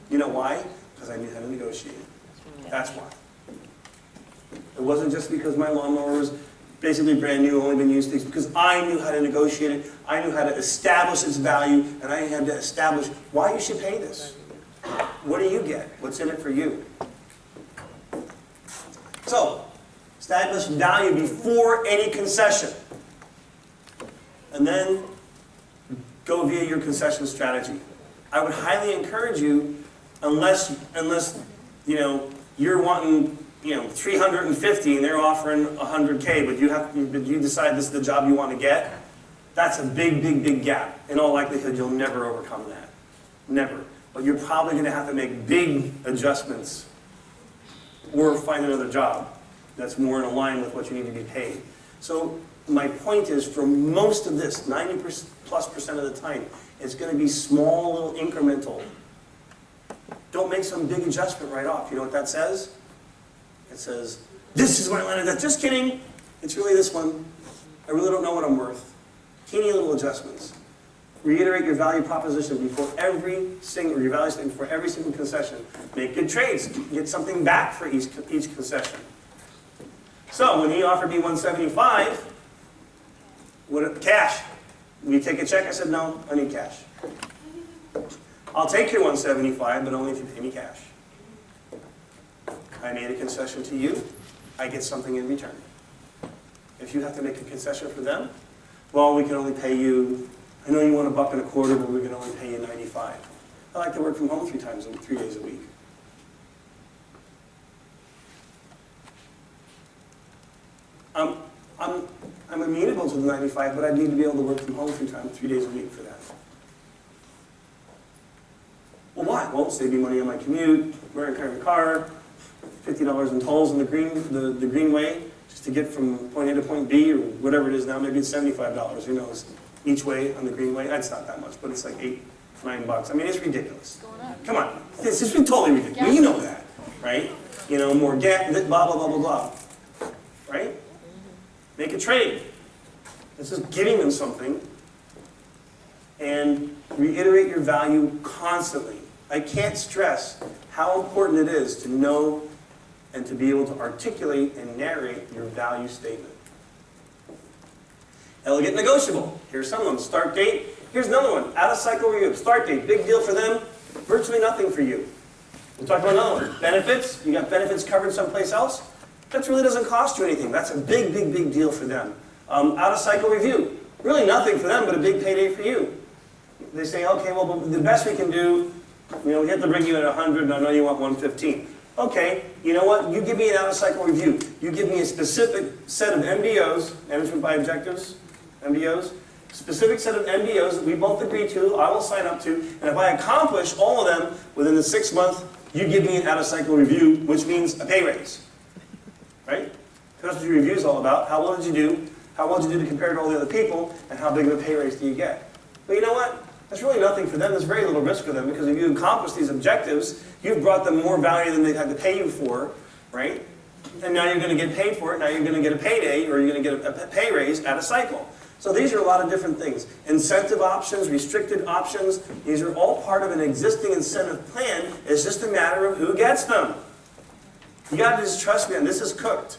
You know why? Because I knew how to negotiate. That's why. It wasn't just because my lawnmower was basically brand new, only been used, because I knew how to negotiate it. I knew how to establish its value, and I had to establish why you should pay this. What do you get? What's in it for you? So, establish value before any concession. And then go via your concession strategy. I would highly encourage you, unless you know, you're wanting, you know, 350 and they're offering 100K, but you decide this is the job you want to get, that's a big, big, big gap. In all likelihood, you'll never overcome that. Never. But you're probably going to have to make big adjustments or find another job that's more in line with what you need to be paid. So my point is, for most of this, 90+% of the time, it's going to be small, little incremental. Don't make some big adjustment right off. You know what that says? It says, this is my line of debt. Just kidding. It's really this one. I really don't know what I'm worth. Teeny little adjustments. Reiterate your value proposition before every single, or your value statement before every single concession. Make good trades. Get something back for each concession. So when he offered me $175, cash. Will you take a check? I said, no, I need cash. I'll take your $175, but only if you pay me cash. I made a concession to you. I get something in return. If you have to make a concession for them, well, we can only pay you, I know you want $1.25, but we can only pay you $95. I like to work from home 3 days a week. go to the 95, but I'd need to be able to work from home 3 days a week for that. Well, why? Well, save me money on my commute, wearing kind of a car, $50 in tolls in the greenway, just to get from point A to point B, or whatever it is now. Maybe it's $75, who knows, each way on the greenway. That's not that much, but it's like $8, $9. I mean, it's ridiculous. Come on, it's just totally ridiculous. You know that, right? You know, more gas, blah, blah, blah, blah, blah. Right? Make a trade. This is giving them something. And reiterate your value constantly. I can't stress how important it is to know and to be able to articulate and narrate your value statement. Elegant negotiable. Here's some of them. Start date. Here's another one. Out of cycle review. Start date. Big deal for them. Virtually nothing for you. We'll talk about another one. Benefits. You got benefits covered someplace else. That really doesn't cost you anything. That's a big, big, big deal for them. Out of cycle review. Really nothing for them, but a big payday for you. They say, okay, well, but the best we can do, we have to bring you at 100, and I know you want 115. Okay, you know what? You give me an out-of-cycle review. You give me a specific set of MBOs, management by objectives, MBOs, specific set of MBOs that we both agree to, I will sign up to, and if I accomplish all of them within the 6 month, you give me an out-of-cycle review, which means a pay raise. Right? That's what your review is all about. How well did you do? How well did you do compared to all the other people? And how big of a pay raise do you get? But you know what? That's really nothing for them. There's very little risk for them, because if you accomplish these objectives, you've brought them more value than they've had to pay you for, right? And now you're going to get paid for it. Now you're going to get a payday, or you're going to get a pay raise at a cycle. So these are a lot of different things. Incentive options, restricted options, these are all part of an existing incentive plan. It's just a matter of who gets them. You got to just trust me, and this is cooked.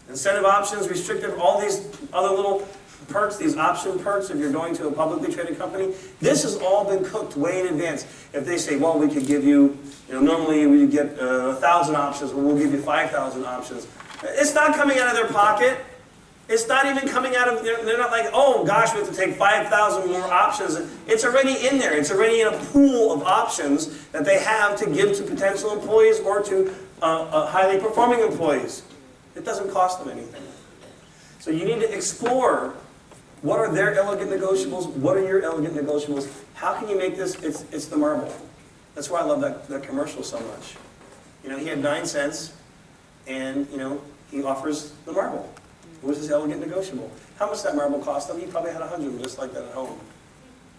Incentive options, restricted, all these other little perks, these option perks if you're going to a publicly traded company, this has all been cooked way in advance. If they say, well, we could give you, normally we get 1,000 options, well, we'll give you 5,000 options. It's not coming out of their pocket. It's not even coming out of, they're not like, oh gosh, we have to take 5,000 more options. It's already in there. It's already in a pool of options that they have to give to potential employees or to highly performing employees. It doesn't cost them anything. So you need to explore, what are their elegant negotiables? What are your elegant negotiables? How can you make this? It's the marble. That's why I love that commercial so much. He had 9 cents, and he offers the marble. It was his elegant negotiable. How much that marble cost him? He probably had 100 just like that at home,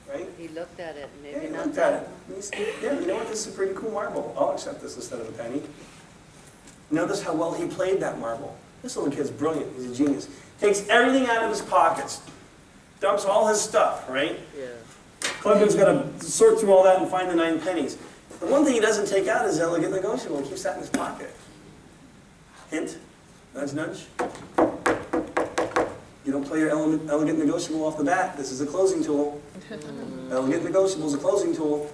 right? He looked at it, Yeah, maybe he not looked at it. He said, yeah, you know what? This is a pretty cool marble. I'll accept this instead of a penny. Notice how well he played that marble. This little kid's brilliant. He's a genius. Takes everything out of his pockets. Dumps all his stuff, right? Yeah. Clubman's got to sort through all that and find the 9 pennies. The one thing he doesn't take out is elegant negotiable. He keeps that in his pocket. Hint, nudge, nudge. You don't play your elegant negotiable off the bat. This is a closing tool. Elegant negotiable is a closing tool.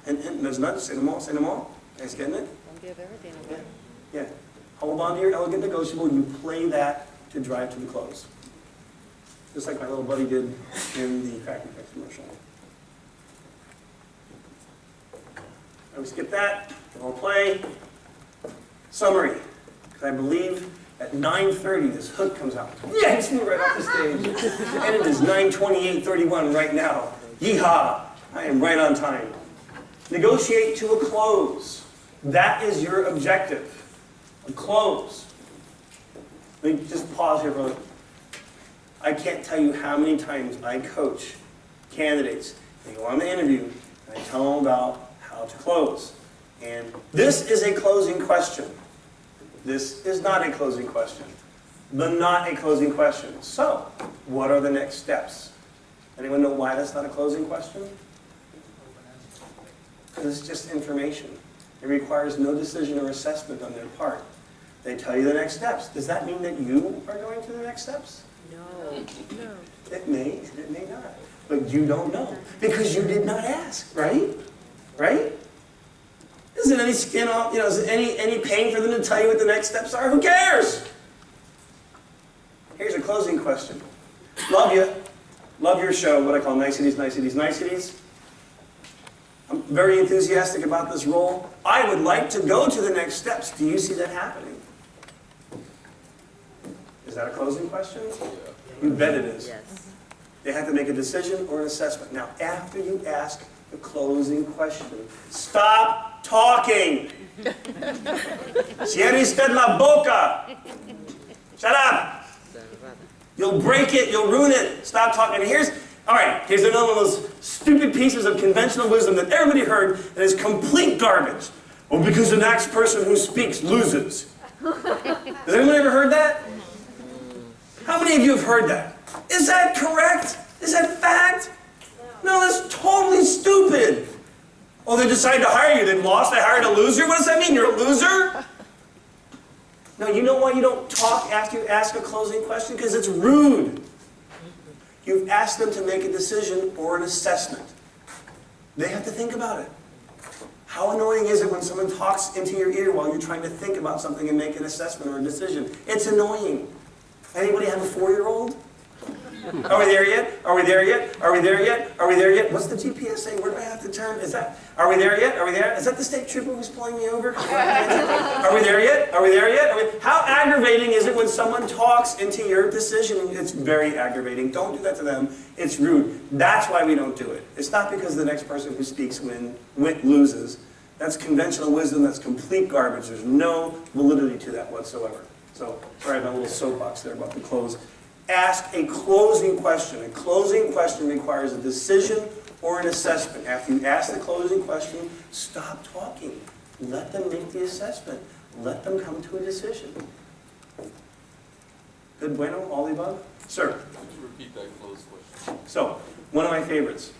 Hint, nudge, nudge. Say them all, say them all. You guys getting it? Don't give everything away. Yeah. Hold on to your elegant negotiable. You play that to drive to the close. Just like my little buddy did in the Crack and Fix commercial. I will skip that. We'll play. Summary. Because I believe at 9:30 this hook comes out. Yanks me right off the stage. And it is 9:28:31 right now. Yeehaw! I am right on time. Negotiate to a close. That is your objective. A close. Let me just pause here for a minute. I can't tell you how many times I coach candidates. They go on the interview, and I tell them about how to close. And this is a closing question. This is not a closing question. But not a closing question. So, what are the next steps? Anyone know why that's not a closing question? Because it's just information. It requires no decision or assessment on their part. They tell you the next steps. Does that mean that you are going to the next steps? No, no. It may not. But you don't know. Because you did not ask, right? Right? Isn't any skin off, is it any pain for them to tell you what the next steps are? Who cares? Here's a closing question. Love you. Love your show, what I call niceties, niceties, niceties. I'm very enthusiastic about this role. I would like to go to the next steps. Do you see that happening? Is that a closing question? You bet it is. Yes. They have to make a decision or an assessment. Now, after you ask the closing question, stop talking. Cierre usted la boca. Shut up. You'll break it, you'll ruin it. Stop talking. And here's another one of those stupid pieces of conventional wisdom that everybody heard that is complete garbage. Well, because the next person who speaks loses. Has anyone ever heard that? How many of you have heard that? Is that correct? Is that fact? No, that's totally stupid. Oh, they decided to hire you, they lost, they hired a loser? What does that mean? You're a loser? No, you know why you don't talk after you ask a closing question? Because it's rude. You've asked them to make a decision or an assessment. They have to think about it. How annoying is it when someone talks into your ear while you're trying to think about something and make an assessment or a decision? It's annoying. Anybody have a 4-year-old? Are we there yet? Are we there yet? Are we there yet? Are we there yet? What's the GPS saying? Where do I have to turn? Are we there yet? Are we there? Is that the state trooper who's pulling me over? Are we there yet? Are we there yet? How aggravating is it when someone talks into your decision? It's very aggravating. Don't do that to them. It's rude. That's why we don't do it. It's not because the next person who speaks loses. That's conventional wisdom. That's complete garbage. There's no validity to that whatsoever. So, sorry, my little soapbox there about the close. Ask a closing question. A closing question requires a decision or an assessment. After you ask the closing question, stop talking. Let them make the assessment. Let them come to a decision. Good bueno, all the above? Sir? Could you repeat that closed question? So, one of my favorites.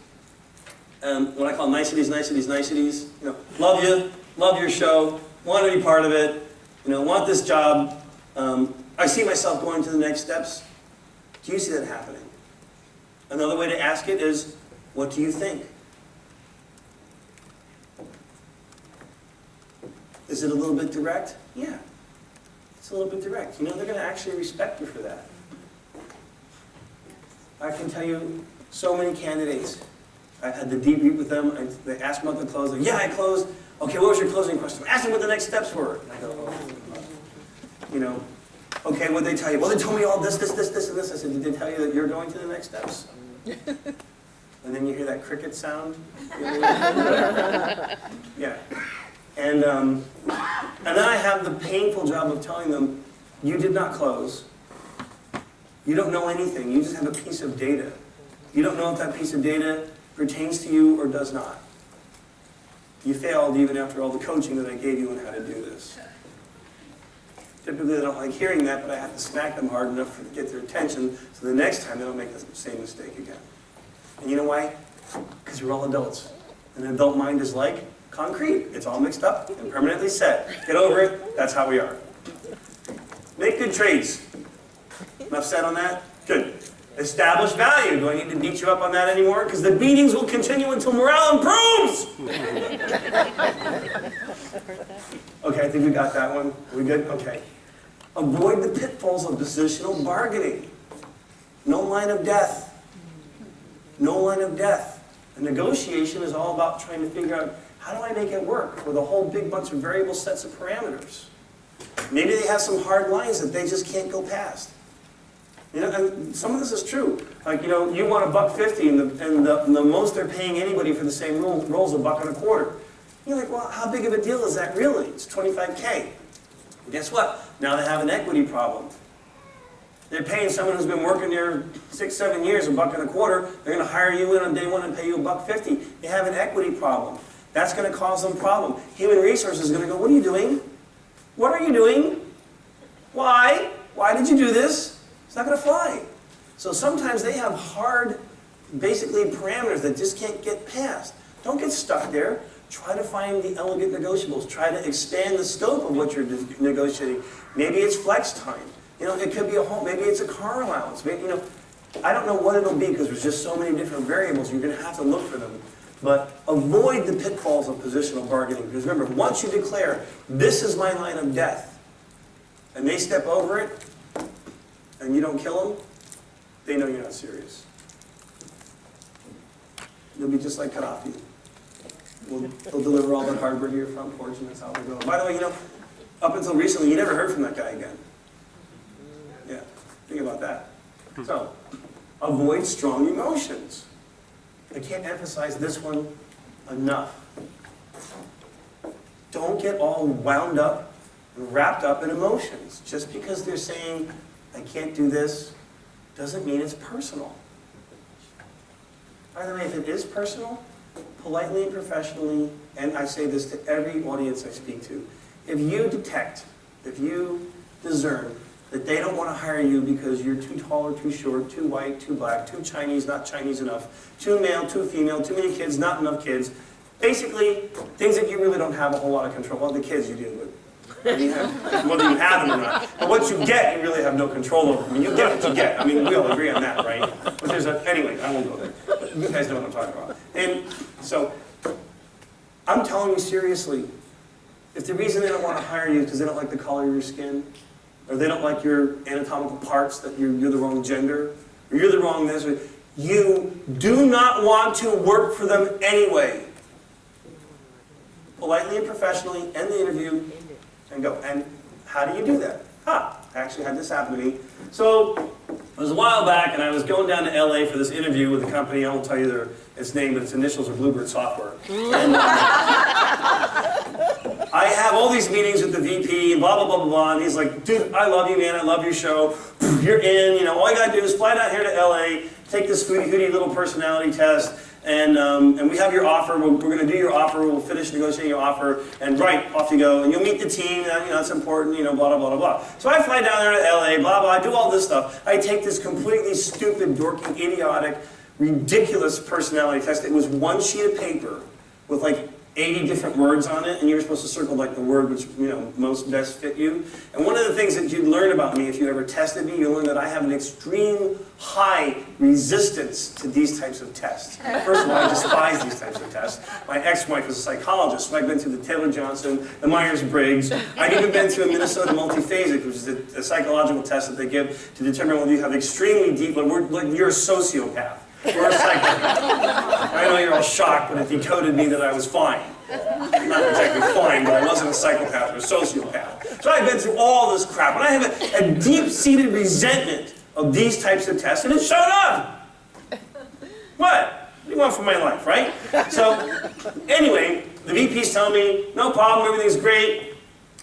What I call niceties. You know, love you, love your show, want to be part of it, you know, want this job. I see myself going to the next steps. Do you see that happening? Another way to ask it is, what do you think? Is it a little bit direct? Yeah, it's a little bit direct. You know, they're going to actually respect you for that. I can tell you so many candidates. I've had the debrief with them. They asked me about the closing. Yeah, I closed. Okay, what was your closing question? Ask them what the next steps were. And I go, oh, you know, okay, what'd they tell you? Well, they told me all this, and this. I said, did they tell you that you're going to the next steps? And then you hear that cricket sound. Yeah. And then I have the painful job of telling them, you did not close. You don't know anything. You just have a piece of data. You don't know if that piece of data pertains to you or does not. You failed even after all the coaching that I gave you on how to do this. Typically, they don't like hearing that, but I have to smack them hard enough to get their attention so the next time they don't make the same mistake again. And you know why? Because we're all adults. An adult mind is like concrete. It's all mixed up and permanently set. Get over it. That's how we are. Make good trades. Enough said on that? Good. Establish value. Do I need to beat you up on that anymore? Because the beatings will continue until morale improves! Okay, I think we got that one. Are we good? Okay. Avoid the pitfalls of positional bargaining. No line of death. No line of death. A negotiation is all about trying to figure out, how do I make it work with a whole big bunch of variable sets of parameters? Maybe they have some hard lines that they just can't go past. You know, and some of this is true. Like, you know, you want $1.50, and the most they're paying anybody for the same role is $1.25. You're like, well, how big of a deal is that really? It's $25K. And guess what? Now they have an equity problem. They're paying someone who's been working there 6-7 years $1.25. They're going to hire you in on day one and pay you $1.50. They have an equity problem. That's going to cause them a problem. Human resources is going to go, what are you doing? What are you doing? Why? Why did you do this? It's not going to fly. So sometimes they have hard, basically, parameters that just can't get past. Don't get stuck there. Try to find the elegant negotiables. Try to expand the scope of what you're negotiating. Maybe it's flex time. You know, it could be a home. Maybe it's a car allowance. Maybe, you know, I don't know what it'll be because there's just so many different variables. You're going to have to look for them. But avoid the pitfalls of positional bargaining. Because remember, once you declare, this is my line of death, and they step over it, and you don't kill them, they know you're not serious. You'll be just like Gaddafi. They'll deliver all that hardware to your front porch, and that's how they go. By the way, you know, up until recently, you never heard from that guy again. Yeah, think about that. So, avoid strong emotions. I can't emphasize this one enough. Don't get all wound up and wrapped up in emotions. Just because they're saying, I can't do this, doesn't mean it's personal. By the way, if it is personal, politely and professionally, and I say this to every audience I speak to, if you detect, if you discern that they don't want to hire you because you're too tall or too short, too white, too black, too Chinese, not Chinese enough, too male, too female, too many kids, not enough kids, basically, things that you really don't have a whole lot of control. Well, the kids you deal with. Whether you have them or not. But what you get, you really have no control over. I mean, you get what you get. I mean, we all agree on that, right? But there's anyway, I won't go there. But you guys know what I'm talking about. And so, I'm telling you seriously, if the reason they don't want to hire you is because they don't like the color of your skin, or they don't like your anatomical parts, that you're the wrong gender, or you're the wrong this, or you do not want to work for them anyway. Politely and professionally end the interview and go. And how do you do that? I actually had this happen to me. So it was a while back, and I was going down to LA for this interview with a company. I won't tell you its name, but its initials are Bluebird Software. And, I have all these meetings with the VP, and blah, blah, blah, blah, blah, and he's like, dude, I love you, man, I love your show. You're in, all you gotta do is fly down here to LA, take this hooty little personality test, and we have your offer, we're gonna do your offer, we'll finish negotiating your offer, and right, off you go, and you'll meet the team, that's important, blah, blah, blah, blah. So I fly down there to LA, blah, blah, I do all this stuff. I take this completely stupid, dorky, idiotic, ridiculous personality test. It was one sheet of paper with like 80 different words on it, and you were supposed to circle like the word which most best fit you. And one of the things that you'd learn about me if you ever tested me, you'll learn that I have an extreme high resistance to these types of tests. First of all, I despise these types of tests. My ex-wife is a psychologist, so I've been through the Taylor-Johnson, the Myers-Briggs. I've even been through a Minnesota multiphasic, which is a psychological test that they give to determine whether you have extremely deep, you're a sociopath. Or a psychopath. I know you're all shocked, but it decoded me that I was fine. Not exactly fine, but I wasn't a psychopath or a sociopath. So I've been through all this crap, and I have a deep-seated resentment of these types of tests, and it showed up. What do you want from my life, right? So, anyway, the VP's telling me, no problem, everything's great.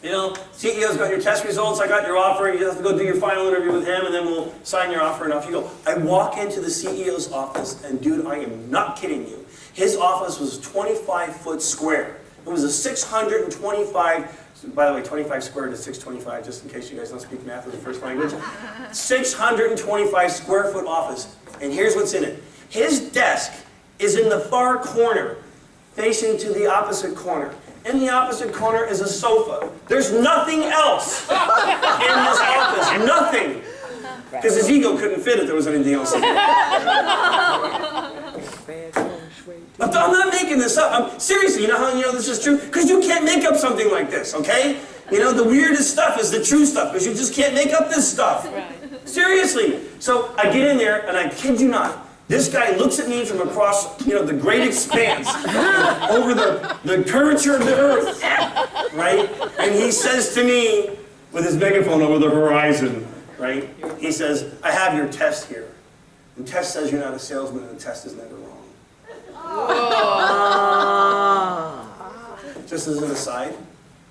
CEO's got your test results, I got your offer, you have to go do your final interview with him, and then we'll sign your offer, and off you go. I walk into the CEO's office, and dude, I am not kidding you. His office was 25 foot square. It was a 625, by the way, 25 squared is 625, just in case you guys don't speak math as a first language. 625 square foot office, and here's what's in it. His desk is in the far corner, facing to the opposite corner. In the opposite corner is a sofa. There's nothing else in this office. Nothing. Because his ego couldn't fit if there was anything else in there. I'm not making this up. Seriously, you know how you know this is true? Because you can't make up something like this, okay? The weirdest stuff is the true stuff, because you just can't make up this stuff. Seriously. So I get in there, and I kid you not, this guy looks at me from across, the great expanse, over the curvature of the earth, right? And he says to me, with his megaphone over the horizon, right? He says, I have your test here. The test says you're not a salesman, and the test is never wrong. Just as an aside,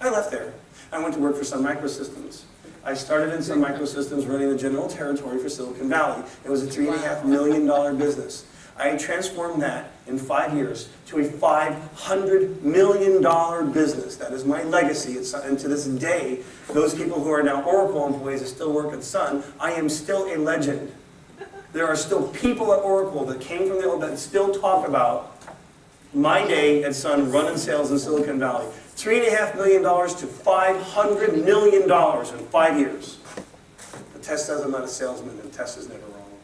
I left there. I went to work for Sun Microsystems. I started in Sun Microsystems running the general territory for Silicon Valley. It was a $3.5 million business. I transformed that in 5 years to a $500 million business. That is my legacy. And to this day, those people who are now Oracle employees that still work at Sun, I am still a legend. There are still people at Oracle that came from the old that still talk about my day at Sun running sales in Silicon Valley. $3.5 million to $500 million in 5 years. The test says I'm not a salesman, and the test is never wrong.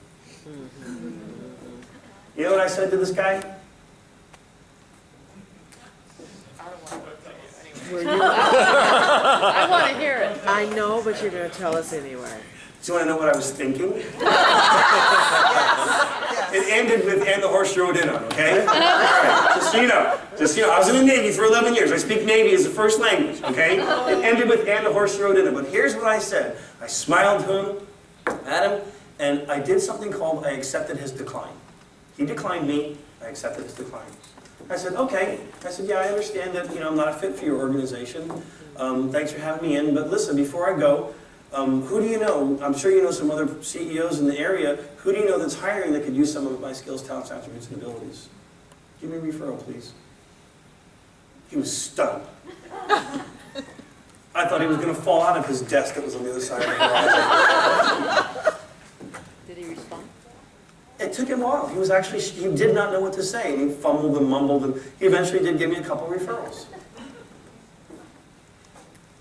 You know what I said to this guy? I want to hear it. I know, but you're going to tell us anyway. Do you want to know what I was thinking? It ended with, and the horse you rode in on, okay? All right, just so you know, I was in the Navy for 11 years. I speak Navy as the first language, okay? It ended with, and the horse you rode in on. But here's what I said. I smiled to him, at him, And I did something called I accepted his decline. He declined me, I accepted his decline. I said, okay. I said, yeah, I understand that, I'm not a fit for your organization. Thanks for having me in, but listen, before I go, who do you know? I'm sure you know some other CEOs in the area. Who do you know that's hiring that could use some of my skills, talents, attributes, and abilities? Give me a referral, please. He was stunned. I thought he was going to fall out of his desk that was on the other side of the garage. Did he respond? It took him a while. He did not know what to say. And he fumbled and mumbled, and he eventually did give me a couple referrals.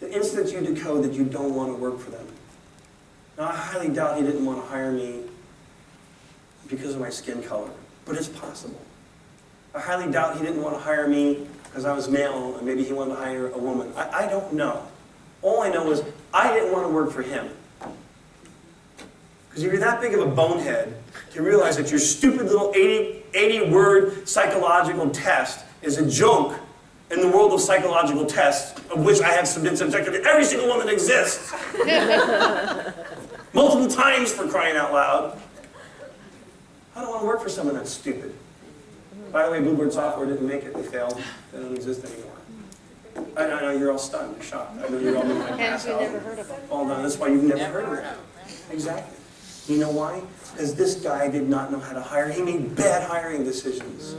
The instant you decode that you don't want to work for them. Now, I highly doubt he didn't want to hire me because of my skin color, but it's possible. I highly doubt he didn't want to hire me because I was male, and maybe he wanted to hire a woman. I don't know. All I know is I didn't want to work for him. Because if you're that big of a bonehead to realize that your stupid little 80-word psychological test is a joke in the world of psychological tests, of which I have been subjected to every single one that exists, multiple times for crying out loud, I don't want to work for someone that's stupid. By the way, Bluebird Software didn't make it. They failed. They don't exist anymore. I know you're all stunned, you're shocked. I know you're all in my Hence, pass we out. never heard of him. All done. That's why you've never heard of it. Exactly. You know why? Because this guy did not know how to hire. He made bad hiring decisions.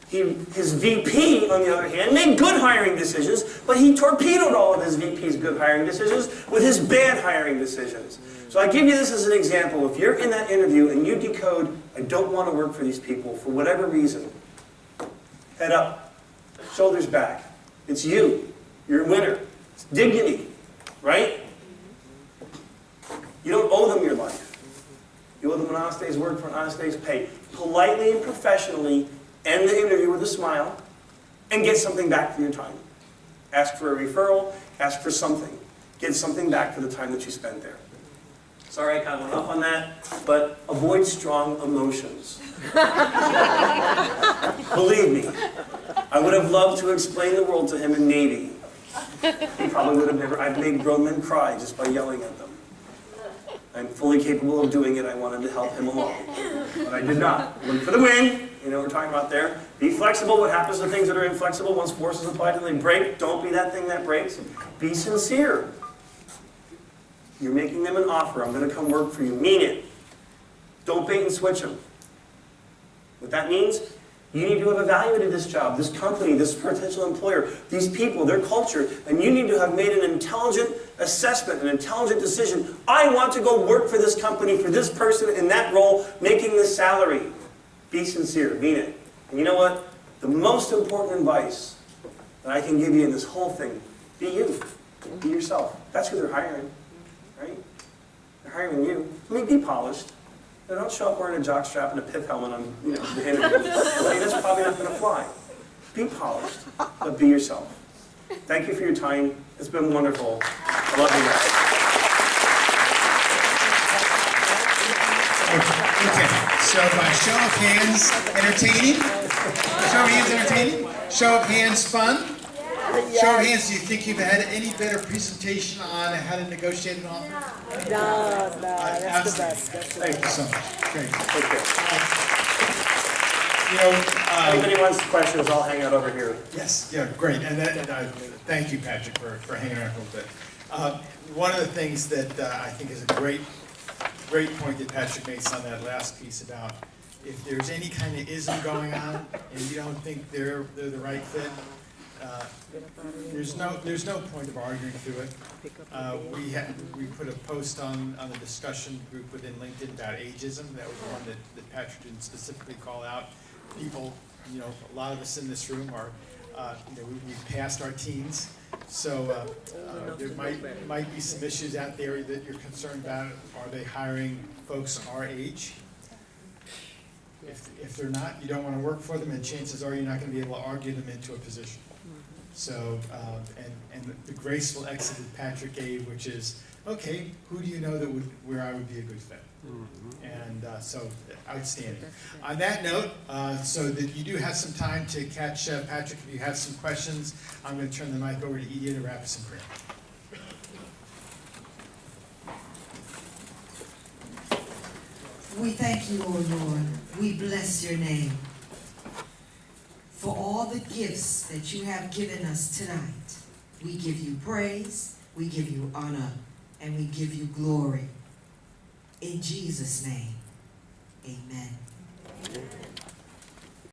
His VP, on the other hand, made good hiring decisions, but he torpedoed all of his VP's good hiring decisions with his bad hiring decisions. So I give you this as an example. If you're in that interview and you decode, I don't want to work for these people for whatever reason, head up, shoulders back. It's you. You're a winner. It's dignity, right? You don't owe them your life. You owe them an honest day's work for an honest day's pay. Politely and professionally end the interview with a smile and get something back for your time. Ask for a referral, ask for something. Get something back for the time that you spent there. Sorry, I kind of went off on that, but avoid strong emotions. Believe me, I would have loved to explain the world to him in Navy. He probably would have never. I've made grown men cry just by yelling at them. I'm fully capable of doing it. I wanted to help him along, but I did not. Went for the win. You know what we're talking about there. Be flexible. What happens to things that are inflexible? Once force is applied and they break, don't be that thing that breaks. Be sincere. You're making them an offer. I'm going to come work for you. Mean it. Don't bait and switch them. What that means, you need to have evaluated this job, this company, this potential employer, these people, their culture, and you need to have made an intelligent assessment, an intelligent decision. I want to go work for this company, for this person in that role, making this salary. Be sincere. Mean it. And you know what? The most important advice that I can give you in this whole thing, be you. Be yourself. That's who they're hiring. Right? They're hiring you. I mean, be polished. They don't show up wearing a jockstrap and a pith helmet on, the interview. That's probably not going to fly. Be polished, but be yourself. Thank you for your time. It's been wonderful. I love you guys. Okay, so by show of hands, entertaining? Show of hands, entertaining? Show of hands, fun? Show of hands, do you think you've had any better presentation on how to negotiate an offer? No, that's the best. Thank you so much. Great. Take care. Anybody wants questions, I'll hang out over here. Yes, yeah, great. And thank you, Patrick, for hanging around a little bit. One of the things that I think is a great point that Patrick makes on that last piece about if there's any kind of ism going on and you don't think they're the right fit, there's no point of arguing through it. We put a post on the discussion group within LinkedIn about ageism. That was one that Patrick didn't specifically call out. People, a lot of us in this room are, we've passed our teens, so there might be some issues out there that you're concerned about. Are they hiring folks our age? If they're not, you don't want to work for them, and chances are you're not going to be able to argue them into a position. So, and the graceful exit that Patrick gave, which is, okay, who do you know where I would be a good fit? And so, outstanding. On that note, so that you do have some time to catch Patrick, if you have some questions, I'm going to turn the mic over to Edie to wrap us in prayer. We thank you, O Lord. We bless your name for all the gifts that you have given us tonight. We give you praise, we give you honor, and we give you glory. In Jesus' name, amen.